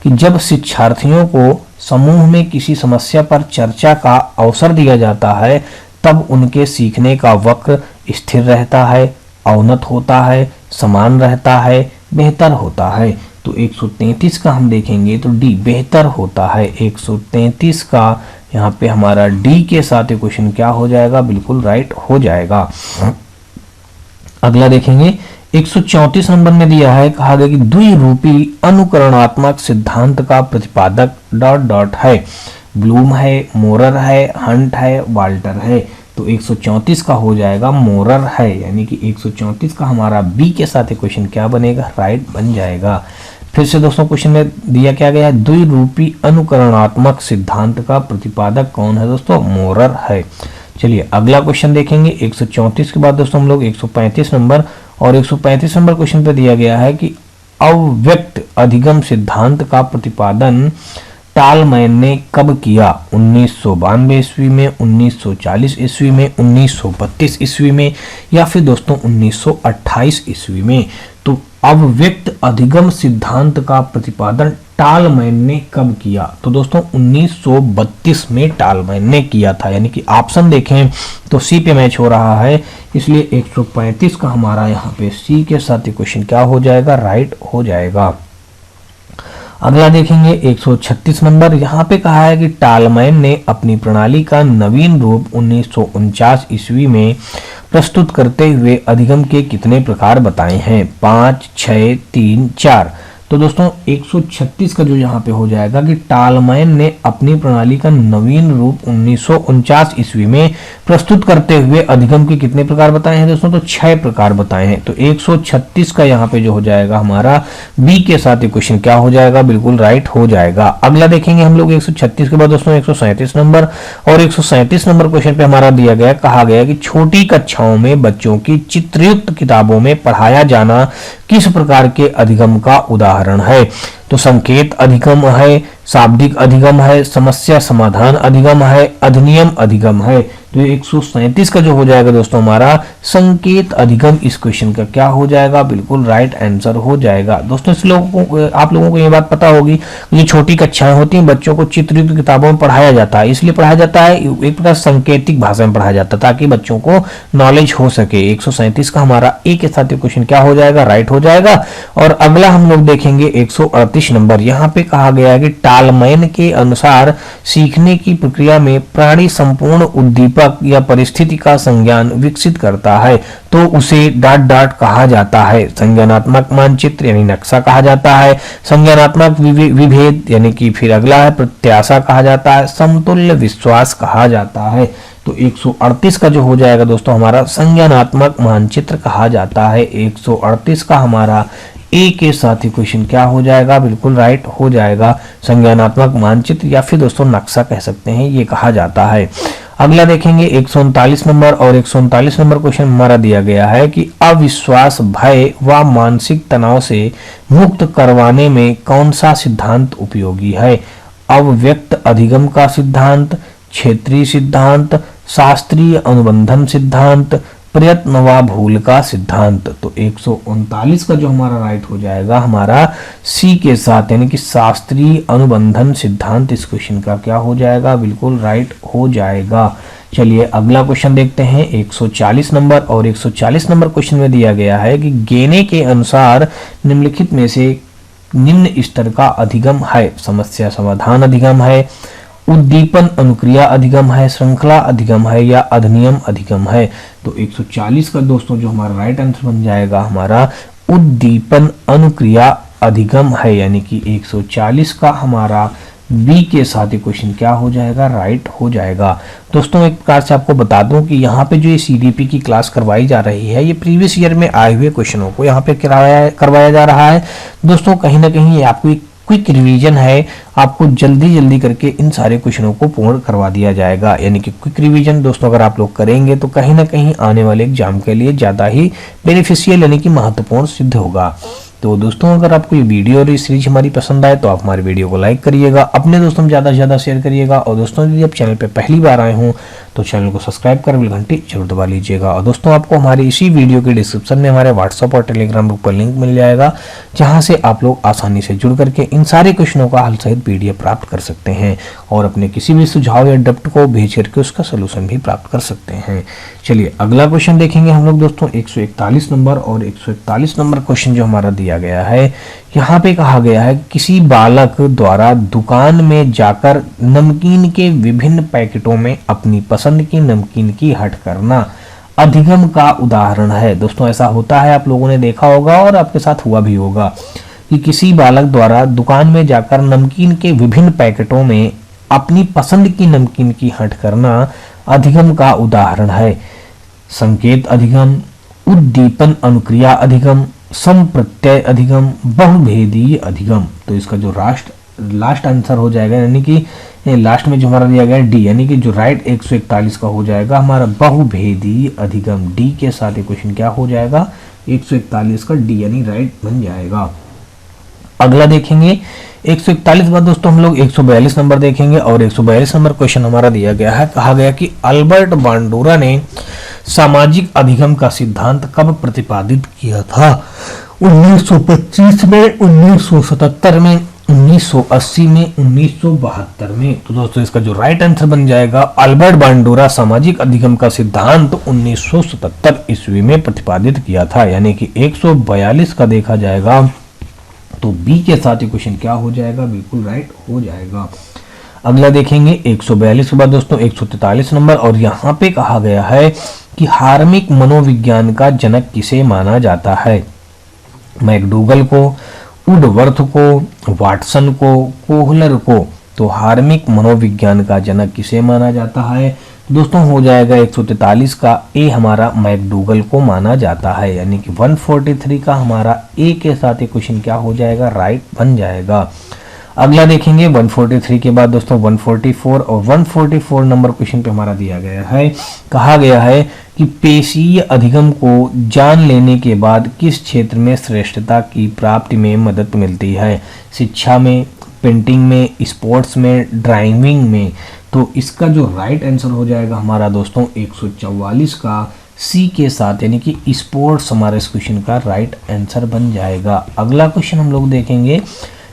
कि जब शिक्षार्थियों को समूह में किसी समस्या पर चर्चा का अवसर दिया जाता है तब उनके सीखने का वक्र स्थिर रहता है, अवनत होता है, समान रहता है, बेहतर होता है। तो 133 का हम देखेंगे तो डी बेहतर होता है। 133 का यहाँ पे हमारा डी के साथ क्वेश्चन क्या हो जाएगा? बिल्कुल राइट हो जाएगा। अगला देखेंगे 134 नंबर में दिया है, कहा गया कि द्विरूपी अनुकरणात्मक सिद्धांत का प्रतिपादक डॉट डॉट है। ब्लूम है, मोरर है, हंट है, वाल्टर है। तो 134 का हो जाएगा मोरर है, यानी कि 134 का हमारा बी के साथ क्वेश्चन क्या बनेगा, राइट बन जाएगा। फिर से दोस्तों क्वेश्चन में दिया क्या गया है, द्विरूपी अनुकरणात्मक सिद्धांत का प्रतिपादक कौन है दोस्तों, मोरर है। चलिए अगला क्वेश्चन देखेंगे। 134 के बाद दोस्तों हम लोग 135 नंबर और 135 नंबर क्वेश्चन पे दिया गया है कि अव्यक्त अधिगम सिद्धांत का प्रतिपादन टालमैन ने कब किया, 1992 ईस्वी में, 1940 ईस्वी में, 1932 ईस्वी में, या फिर दोस्तों 1928 ईस्वी में। तो अव्यक्त अधिगम सिद्धांत का प्रतिपादन टालमैन ने कब किया, तो दोस्तों 1932 में टालमैन ने किया था, यानी कि ऑप्शन देखें तो सी पे मैच हो रहा है, इसलिए 135 का हमारा यहाँ पे सी के साथ क्वेश्चन क्या हो जाएगा, राइट हो जाएगा। अगला देखेंगे 136 नंबर। यहाँ पे कहा है कि टालमैन ने अपनी प्रणाली का नवीन रूप 1949 ईस्वी में प्रस्तुत करते हुए अधिगम के कितने प्रकार बताए हैं, 5, 6, 3, 4। तो दोस्तों 136 का जो यहाँ पे हो जाएगा कि टालमैन ने अपनी प्रणाली का नवीन रूप 1949 ईस्वी में प्रस्तुत करते हुए अधिगम के कितने प्रकार बताए हैं दोस्तों, तो 6 प्रकार बताए हैं। तो 136 का यहाँ पे जो हो जाएगा हमारा बी के साथ ये क्वेश्चन क्या हो जाएगा, बिल्कुल राइट हो जाएगा। अगला देखेंगे हम लोग 136 के बाद दोस्तों 137 नंबर और 137 नंबर क्वेश्चन पे हमारा दिया गया, कहा गया कि छोटी कक्षाओं में बच्चों की चित्रयुक्त किताबों में पढ़ाया जाना किस प्रकार के अधिगम का उदाहरण है। तो संकेत अधिगम है, शाब्दिक अधिगम है, समस्या समाधान अधिगम है, अधिनियम अधिगम है। तो 137 का जो हो जाएगा दोस्तों हमारा संकेत अधिगम इस क्वेश्चन का क्या हो जाएगा, बिल्कुल राइट आंसर हो जाएगा। दोस्तों इस लोगों को आप लोगों को ये बात पता होगी, ये छोटी कक्षाएं होती हैं, बच्चों को चित्रयुक्त किताबों में पढ़ाया जाता है, इसलिए पढ़ाया जाता है एक प्रकार सांकेतिक भाषा में पढ़ाया जाता है ताकि बच्चों को नॉलेज हो सके। 137 का हमारा ए के साथ क्वेश्चन क्या हो जाएगा, राइट हो जाएगा। और अगला हम लोग देखेंगे 138 नंबर। यहाँ पे कहा गया है कि टालमैन के अनुसार सीखने की प्रक्रिया में प्राणी संपूर्ण उद्दीपक या परिस्थिति का संज्ञान विकसित करता है तो उसे डॉट डॉट कहा जाता है। संज्ञानात्मक मानचित्र यानी नक्शा कहा जाता है, संज्ञानात्मक विभेद यानी कि फिर अगला है प्रत्याशा कहा जाता है, समतुल्य विश्वास कहा जाता है। तो 138 का जो हो जाएगा दोस्तों हमारा संज्ञानात्मक मानचित्र कहा जाता है। 138 का हमारा ए के साथ ही क्वेश्चन क्या हो जाएगा, बिल्कुल राइट हो जाएगा। संज्ञानात्मक मानचित्र या फिर दोस्तों नक्शा कह सकते हैं, ये कहा जाता है। अगला देखेंगे 139 नंबर और 139 नंबर क्वेश्चन हमारा दिया गया है कि अविश्वास, भय व मानसिक तनाव से मुक्त करवाने में कौन सा सिद्धांत उपयोगी है। अव्यक्त अधिगम का सिद्धांत, क्षेत्रीय सिद्धांत, शास्त्रीय अनुबंधन सिद्धांत, प्रयत्न व भूल का सिद्धांत। तो 139 का जो हमारा राइट हो जाएगा हमारा सी के साथ यानी कि शास्त्रीय अनुबंधन सिद्धांत इस क्वेश्चन का क्या हो जाएगा, बिल्कुल राइट हो जाएगा। चलिए अगला क्वेश्चन देखते हैं 140 नंबर और 140 नंबर क्वेश्चन में दिया गया है कि गेने के अनुसार निम्नलिखित में से निम्न स्तर का अधिगम है। समस्या समाधान अधिगम है, उद्दीपन अनुक्रिया अधिगम है, श्रृंखला अधिगम है या अधिनियम अधिगम है। तो 140 का दोस्तों जो हमारा राइट आंसर बन जाएगा हमारा उद्दीपन अनुक्रिया अधिगम है, यानी कि 140 का हमारा बी के साथ ही क्वेश्चन क्या हो जाएगा, राइट हो जाएगा। दोस्तों एक प्रकार से आपको बता दूं कि यहाँ पे जो ये सीडीपी की क्लास करवाई जा रही है ये प्रीवियस ईयर में आए हुए क्वेश्चनों को यहाँ पे करवाया जा रहा है। दोस्तों कहीं ना कहीं आपको एक क्विक रिवीजन है, आपको जल्दी करके इन सारे क्वेश्चनों को पूर्ण करवा दिया जाएगा। यानी कि क्विक रिवीजन दोस्तों अगर आप लोग करेंगे तो कहीं ना कहीं आने वाले एग्जाम के लिए ज़्यादा ही बेनिफिशियल यानी कि महत्वपूर्ण सिद्ध होगा। तो दोस्तों अगर आपको ये वीडियो और ये सीरीज हमारी पसंद आए तो आप हमारे वीडियो को लाइक करिएगा, अपने दोस्तों में ज़्यादा से ज़्यादा शेयर करिएगा। और दोस्तों यदि आप चैनल पे पहली बार आए हों तो चैनल को सब्सक्राइब कर बेल घंटी जरूर दबा लीजिएगा। और दोस्तों आपको हमारे इसी वीडियो के डिस्क्रिप्शन में हमारे व्हाट्सअप और टेलीग्राम ग्रुप पर लिंक मिल जाएगा, जहाँ से आप लोग आसानी से जुड़ करके इन सारे क्वेश्चनों का हल सहित PDF प्राप्त कर सकते हैं और अपने किसी भी सुझाव या डाउट को भेज करके उसका सोल्यूशन भी प्राप्त कर सकते हैं। चलिए अगला क्वेश्चन देखेंगे हम लोग दोस्तों 141 नंबर और 141 नंबर क्वेश्चन जो हमारा दिया गया है, यहाँ पे कहा गया है किसी बालक द्वारा दुकान में जाकर नमकीन के विभिन्न पैकेटों में अपनी पसंद की नमकीन की हट करना। अधिगम का उदाहरण है। दोस्तों ऐसा होता है, आप लोगों ने देखा होगा और आपके साथ हुआ भी होगा कि किसी बालक द्वारा दुकान में जाकर नमकीन के विभिन्न पैकेटों में अपनी पसंद की नमकीन की हट करना अधिगम का उदाहरण है। संकेत अधिगम, उद्दीपन अनुक्रिया अधिगम, संप्रत्यय अधिगम, बहुभेदीय अधिगम। तो इसका जो लास्ट आंसर हो जाएगा, यानी कि लास्ट में जो हमारा दिया गया है डी, यानी कि जो राइट 141 का हो जाएगा हमारा बहुभेदीय अधिगम। डी के साथ ये क्वेश्चन क्या हो जाएगा, 141 का डी यानी राइट बन जाएगा। अगला देखेंगे 141 बाद दोस्तों हम लोग 142 नंबर देखेंगे और 142 नंबर क्वेश्चन हमारा दिया गया है। कहा गया कि अल्बर्ट बांडुरा ने सामाजिक अधिगम का सिद्धांत कब प्रतिपादित किया था? 1925 में, 1977 में, 1980 में, 1972 में। तो दोस्तों इसका जो राइट आंसर बन जाएगा, अल्बर्ट बांडुरा सामाजिक अधिगम का सिद्धांत 1977 ईस्वी में प्रतिपादित किया था, यानी कि 142 का देखा जाएगा तो बी के साथ ये क्वेश्चन क्या हो जाएगा, बिल्कुल राइट हो जाएगा। अगला देखेंगे 142 के बाद दोस्तों 143 नंबर, और यहाँ पे कहा गया है कि हार्मिक मनोविज्ञान का जनक किसे माना जाता है? मैकडूगल को, वुडवर्थ को, वाटसन को, कोहलर को। तो हार्मिक मनोविज्ञान का जनक किसे माना जाता है? दोस्तों हो जाएगा 143 का ए हमारा मैकडूगल को माना जाता है, यानी कि 143 का हमारा ए के साथ ये क्वेश्चन क्या हो जाएगा, राइट बन जाएगा। अगला देखेंगे 143 के बाद दोस्तों 144 और 144 नंबर क्वेश्चन पे हमारा दिया गया है। कहा गया है कि पेशीय अधिगम को जान लेने के बाद किस क्षेत्र में श्रेष्ठता की प्राप्ति में मदद मिलती है? शिक्षा में, पेंटिंग में, स्पोर्ट्स में, ड्राइविंग में। तो इसका जो राइट आंसर हो जाएगा हमारा दोस्तों 144 का सी के साथ, यानी कि स्पोर्ट्स हमारे इस क्वेश्चन का राइट आंसर बन जाएगा। अगला क्वेश्चन हम लोग देखेंगे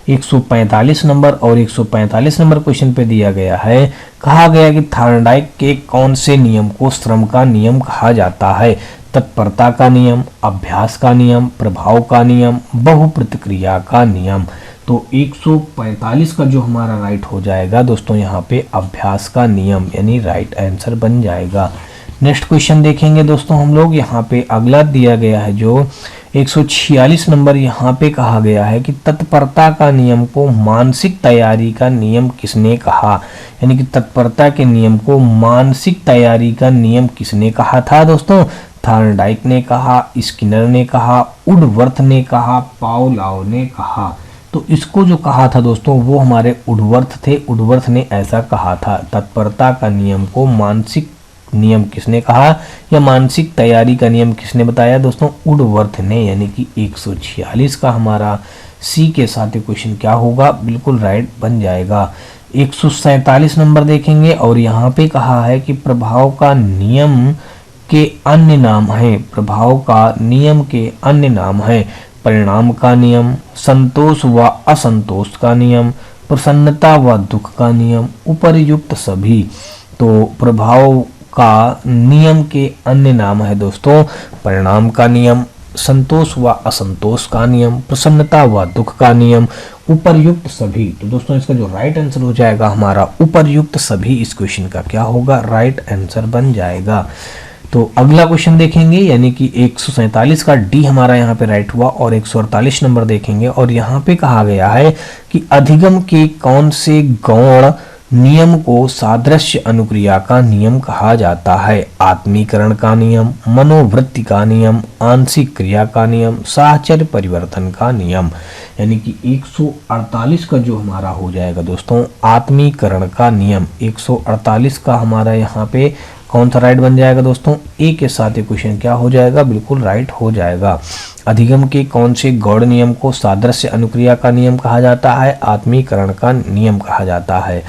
145 नंबर, और 145 नंबर क्वेश्चन पे दिया गया है। कहा गया कि थार्नडाइक के कौन से नियम को श्रम का नियम कहा जाता है? तत्परता का नियम, अभ्यास का नियम, प्रभाव का नियम, बहुप्रतिक्रिया का नियम। तो 145 का जो हमारा राइट हो जाएगा दोस्तों यहाँ पे अभ्यास का नियम यानी राइट आंसर बन जाएगा। नेक्स्ट क्वेश्चन देखेंगे दोस्तों हम लोग, यहाँ पे अगला दिया गया है जो 146 नंबर। यहाँ पे कहा गया है कि तत्परता का नियम को मानसिक तैयारी का नियम किसने कहा? यानी कि तत्परता के नियम को मानसिक तैयारी का नियम किसने कहा था दोस्तों? थार्नडाइक ने कहा, स्किनर ने कहा, वुडवर्थ ने कहा, पावलोव ने कहा। तो इसको जो कहा था दोस्तों वो हमारे वुडवर्थ थे। वुडवर्थ ने ऐसा कहा था। तत्परता का नियम को मानसिक नियम किसने कहा या मानसिक तैयारी का नियम किसने बताया दोस्तों? वुडवर्थ ने, यानी कि 146 का हमारा सी के साथ क्वेश्चन क्या होगा, बिल्कुल राइट बन जाएगा। 147 नंबर देखेंगे और यहाँ पे कहा है कि प्रभाव का नियम के अन्य नाम है। प्रभाव का नियम के अन्य नाम है परिणाम का नियम, संतोष व असंतोष का नियम, प्रसन्नता व दुख का नियम, उपर्युक्त सभी। तो प्रभाव का नियम के अन्य नाम है दोस्तों परिणाम का नियम, संतोष व असंतोष का नियम, प्रसन्नता व दुख का नियम, उपर्युक्त सभी। तो दोस्तों इसका जो राइट आंसर हो जाएगा हमारा उपर्युक्त सभी, इस क्वेश्चन का क्या होगा, राइट आंसर बन जाएगा। तो अगला क्वेश्चन देखेंगे यानी कि 147 का डी हमारा यहाँ पे राइट हुआ, और 148 नंबर देखेंगे और यहाँ पे कहा गया है कि अधिगम के कौन से गौण नियम को सादृश्य अनुक्रिया का नियम कहा जाता है? आत्मीकरण का नियम, मनोवृत्ति का नियम, आंशिक क्रिया का नियम, साहचर्य परिवर्तन का नियम। यानी कि 148 का जो हमारा हो जाएगा दोस्तों आत्मीकरण का नियम। 148 का हमारा यहाँ पे कौन सा राइट बन जाएगा दोस्तों? ए के साथ ये क्वेश्चन क्या हो जाएगा, बिल्कुल राइट हो जाएगा। अधिगम के कौन से गौण नियम को सादृश्य अनुक्रिया का नियम कहा जाता है? आत्मीकरण का नियम कहा जाता है।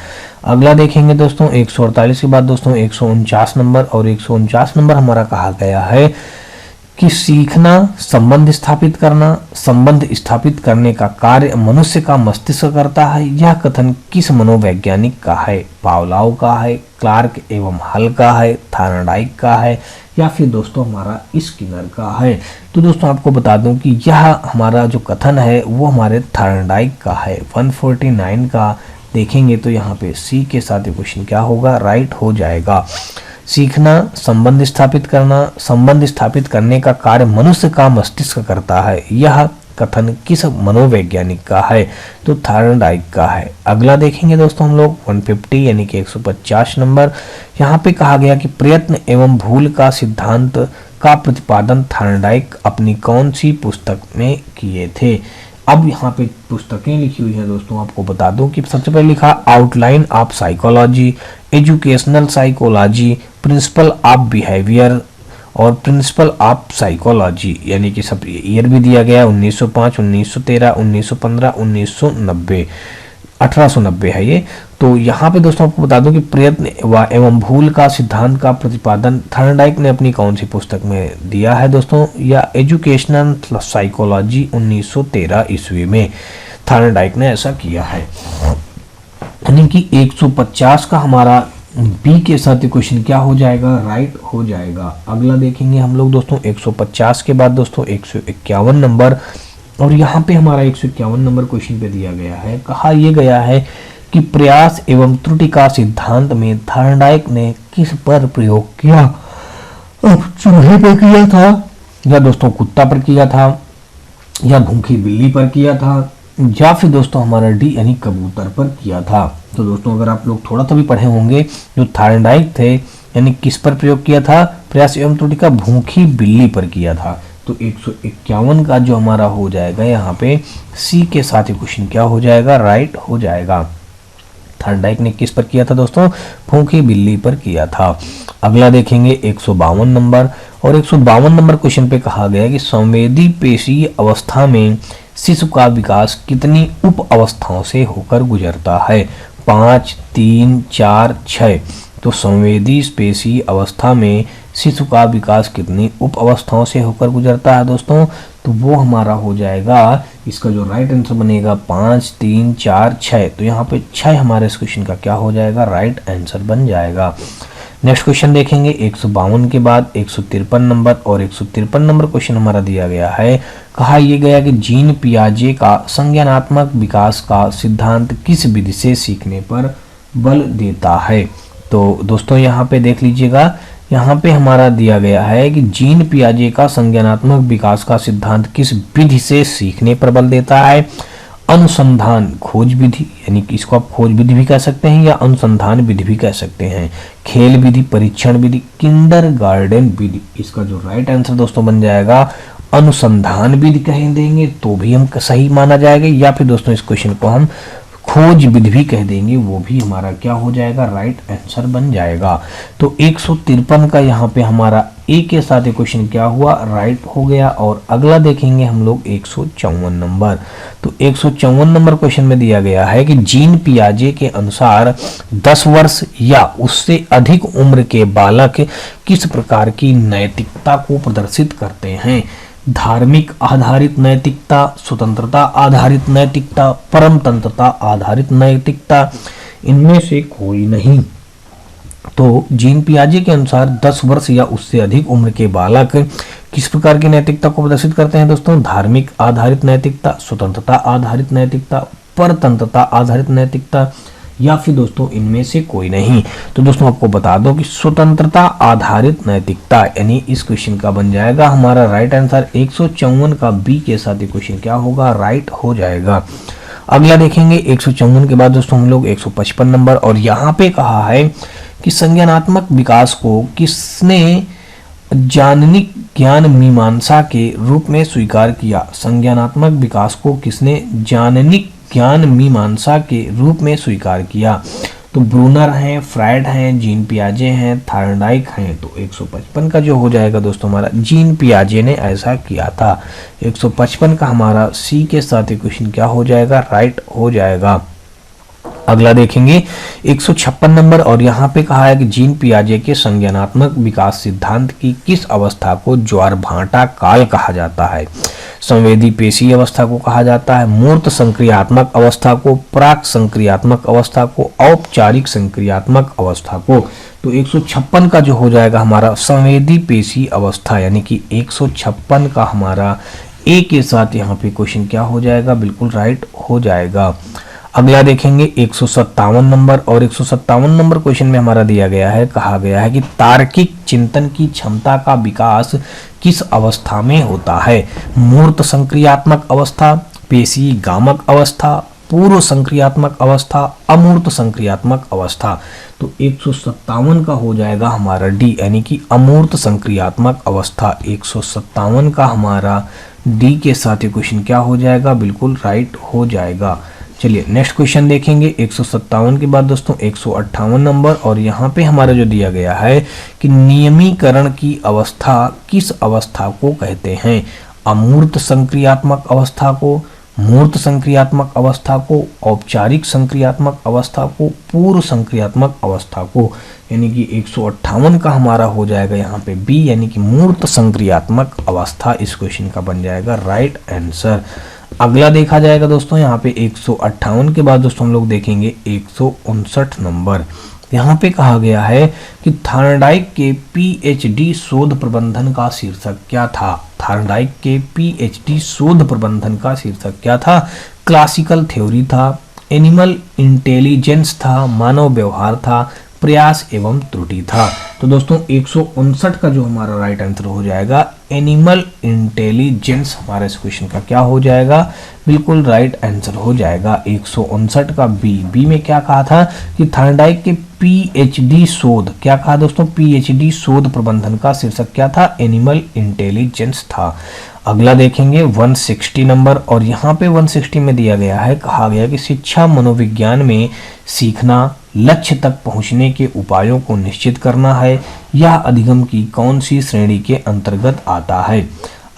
अगला देखेंगे दोस्तों 148 के बाद दोस्तों 149 नंबर, और 149 नंबर हमारा कहा गया है कि सीखना, संबंध स्थापित करना, संबंध स्थापित करने का कार्य मनुष्य का मस्तिष्क करता है। यह कथन किस मनोवैज्ञानिक का है? पावलोव का है, क्लार्क एवं हल का है, थार्नडाइक का है, या फिर दोस्तों हमारा स्किनर का है। तो दोस्तों आपको बता दूं कि यह हमारा जो कथन है वो हमारे थार्नडाइक का है। 149 का देखेंगे तो यहाँ पे सी के साथ क्वेश्चन क्या होगा, राइट हो जाएगा। सीखना, संबंध स्थापित करना, संबंध स्थापित करने का कार्य मनुष्य का मस्तिष्क करता है। यह कथन किस मनोवैज्ञानिक का है? तो थॉर्नडाइक का है। अगला देखेंगे दोस्तों हम लोग 150 यानी कि 150 नंबर। यहाँ पे कहा गया कि प्रयत्न एवं भूल का सिद्धांत का प्रतिपादन थॉर्नडाइक अपनी कौन सी पुस्तक में किए थे? अब यहाँ पे पुस्तकें लिखी हुई है दोस्तों, आपको बता दूं कि सबसे पहले लिखा outline of psychology, educational psychology, principle of behaviour और प्रिंसिपल ऑफ साइकोलॉजी, यानी कि सब ईयर भी दिया गया 1905, 1913, 1915, 1990, 1890 है ये। तो यहाँ पे दोस्तों आपको बता दूं कि प्रयत्न एवं भूल का सिद्धांत का प्रतिपादन थॉर्नडाइक ने अपनी कौन सी पुस्तक में दिया है दोस्तों? या एजुकेशनल साइकोलॉजी 1913 ईस्वी में थॉर्नडाइक ने ऐसा किया है। यानी कि 150 का हमारा बी के साथ क्वेश्चन क्या हो जाएगा? राइट हो जाएगा। अगला देखेंगे हम लोग दोस्तों 150 के बाद दोस्तों 151 नंबर, और यहाँ पे हमारा 151 नंबर क्वेश्चन पे दिया गया है, कहा यह गया है कि प्रयास एवं त्रुटि का सिद्धांत में थॉर्नडाइक ने किस पर प्रयोग किया? अब चूहे पर किया था, या दोस्तों कुत्ता पर किया था, या भूखी बिल्ली पर किया था, या फिर दोस्तों हमारा डी यानी कबूतर पर किया था। तो दोस्तों अगर आप लोग थोड़ा सा भी पढ़े होंगे, जो थॉर्नडाइक थे यानी किस पर प्रयोग किया था? प्रयास एवं त्रुटि का भूखी बिल्ली पर किया था। तो 151 का जो हमारा हो जाएगा यहाँ पे सी के साथ ही क्वेश्चन क्या हो जाएगा? राइट हो जाएगा। थॉर्नडाइक ने किस पर किया था दोस्तों? भूखी बिल्ली पर किया था। अगला देखेंगे 152 नंबर, और 152 नंबर क्वेश्चन पे कहा गया कि संवेदी पेशीय अवस्था में शिशु का विकास कितनी उप अवस्थाओं से होकर गुजरता है? 5, 3, 4, 6। तो संवेदी पेशीय अवस्था में शिशु का विकास कितनी उप अवस्थाओं से होकर गुजरता है दोस्तों? तो वो हमारा हो जाएगा, इसका जो राइट आंसर बनेगा 5, 3, 4, 6। तो यहाँ पे 6 हमारे इस क्वेश्चन का क्या हो जाएगा? राइट आंसर बन जाएगा। नेक्स्ट क्वेश्चन देखेंगे 152 के बाद 153 नंबर, और 153 नंबर क्वेश्चन हमारा दिया गया है, कहा यह गया कि जीन पियाजे का संज्ञानात्मक विकास का सिद्धांत किस विधि से सीखने पर बल देता है? तो दोस्तों यहाँ पे देख लीजिएगा, यहाँ पे हमारा दिया गया है कि जीन पियाजे का संज्ञानात्मक विकास का सिद्धांत किस विधि से सीखने पर बल देता है? अनुसंधान खोज विधि, यानी कि इसको आप खोज विधि भी कह सकते हैं या अनुसंधान विधि भी कह सकते हैं, खेल विधि, परीक्षण विधि, किंडरगार्टन विधि। इसका जो राइट आंसर दोस्तों बन जाएगा अनुसंधान विधि कह देंगे तो भी हम सही माना जाएगा, या फिर दोस्तों इस क्वेश्चन को हम खोज विधि भी कह देंगे, वो भी हमारा क्या हो जाएगा? राइट आंसर बन जाएगा। तो 153 का यहाँ पे हमारा ए के साथ क्वेश्चन क्या हुआ? राइट हो गया। और अगला देखेंगे हम लोग 154 नंबर। तो 154 नंबर क्वेश्चन में दिया गया है कि जीन पियाजे के अनुसार 10 वर्ष या उससे अधिक उम्र के बालक किस प्रकार की नैतिकता को प्रदर्शित करते हैं? धार्मिक आधारित नैतिकता, स्वतंत्रता आधारित नैतिकता, परमतंत्रता आधारित नैतिकता, इनमें से कोई नहीं। तो जीन पियाजे के अनुसार 10 वर्ष या उससे अधिक उम्र के बालक किस प्रकार की नैतिकता को प्रदर्शित करते हैं दोस्तों? धार्मिक आधारित नैतिकता, स्वतंत्रता आधारित नैतिकता, परतंत्रता आधारित नैतिकता, या फिर दोस्तों इनमें से कोई नहीं। तो दोस्तों आपको बता दो कि स्वतंत्रता आधारित नैतिकता, यानी इस क्वेश्चन का बन जाएगा हमारा राइट आंसर। 154 का बी के साथ ये क्वेश्चन क्या होगा? राइट हो जाएगा। अगला देखेंगे 154 के बाद दोस्तों हम लोग 155 नंबर, और यहाँ पे कहा है कि संज्ञानात्मक विकास को किसने जाननिक ज्ञान मीमांसा के रूप में स्वीकार किया? संज्ञानात्मक विकास को किसने जाननिक ज्ञान मीमांसा के रूप में स्वीकार किया? तो ब्रूनर हैं, फ्रायड हैं, जीन पियाजे हैं, थॉर्नडाइक हैं। तो 155 का जो हो जाएगा दोस्तों हमारा जीन पियाजे ने ऐसा किया था। 155 का हमारा सी के साथ क्वेश्चन क्या हो जाएगा? राइट हो जाएगा। अगला देखेंगे 156 नंबर, और यहाँ पे कहा है कि जीन पियाजे के संज्ञानात्मक विकास सिद्धांत की किस अवस्था को ज्वारभाटा काल कहा जाता है? संवेदी पेशी अवस्था को कहा जाता है, मूर्त संक्रियात्मक अवस्था को, प्राक संक्रियात्मक अवस्था को, औपचारिक संक्रियात्मक अवस्था को। तो 156 का जो हो जाएगा हमारा संवेदी पेशी अवस्था, यानी कि 156 का हमारा ए के साथ यहाँ पे क्वेश्चन क्या हो जाएगा? बिल्कुल राइट हो जाएगा। अगला देखेंगे 157 नंबर, और 157 नंबर क्वेश्चन में हमारा दिया गया है, कहा गया है कि तार्किक चिंतन की क्षमता का विकास किस अवस्था में होता है? मूर्त संक्रियात्मक अवस्था, पेशी गामक अवस्था, पूर्व संक्रियात्मक अवस्था, अमूर्त संक्रियात्मक अवस्था। तो 157 का हो जाएगा हमारा डी, यानी कि अमूर्त संक्रियात्मक अवस्था। 157 का हमारा डी के साथ ये क्वेश्चन क्या हो जाएगा? बिल्कुल राइट हो जाएगा। चलिए नेक्स्ट क्वेश्चन देखेंगे 157 के बाद दोस्तों 158 नंबर, और यहाँ पे हमारा जो दिया गया है कि नियमीकरण की अवस्था किस अवस्था को कहते हैं? अमूर्त संक्रियात्मक अवस्था को, मूर्त संक्रियात्मक अवस्था को, औपचारिक संक्रियात्मक अवस्था को, पूर्व संक्रियात्मक अवस्था को। यानी कि 158 का हमारा हो जाएगा यहाँ पे बी, यानी कि मूर्त संक्रियात्मक अवस्था इस क्वेश्चन का बन जाएगा राइट आंसर। अगला देखा जाएगा दोस्तों यहाँ पे 158 के बाद दोस्तों हम लोग देखेंगे 159 नंबर। यहाँ पे कहा गया है कि थार्नडाइक के पीएचडी शोध प्रबंधन का शीर्षक क्या था? थार्नडाइक के पीएचडी शोध प्रबंधन का शीर्षक क्या था? क्लासिकल थ्योरी था, एनिमल इंटेलिजेंस था, मानव व्यवहार था, प्रयास एवं त्रुटि था। तो दोस्तों 159 का जो हमारा राइट आंसर हो जाएगा एनिमल इंटेलिजेंस हमारे इस क्वेश्चन का क्या हो जाएगा? बिल्कुल राइट आंसर हो जाएगा 159 का बी। बी में क्या कहा था कि थार्नडाइक के पीएचडी शोध, क्या कहा दोस्तों? पीएचडी शोध प्रबंधन का शीर्षक क्या था? एनिमल इंटेलिजेंस था। अगला देखेंगे 160 नंबर, और यहाँ पे 160 में दिया गया है, कहा गया कि शिक्षा मनोविज्ञान में सीखना, लक्ष्य तक पहुंचने के उपायों को निश्चित करना है। यह अधिगम की कौन सी श्रेणी के अंतर्गत आता है?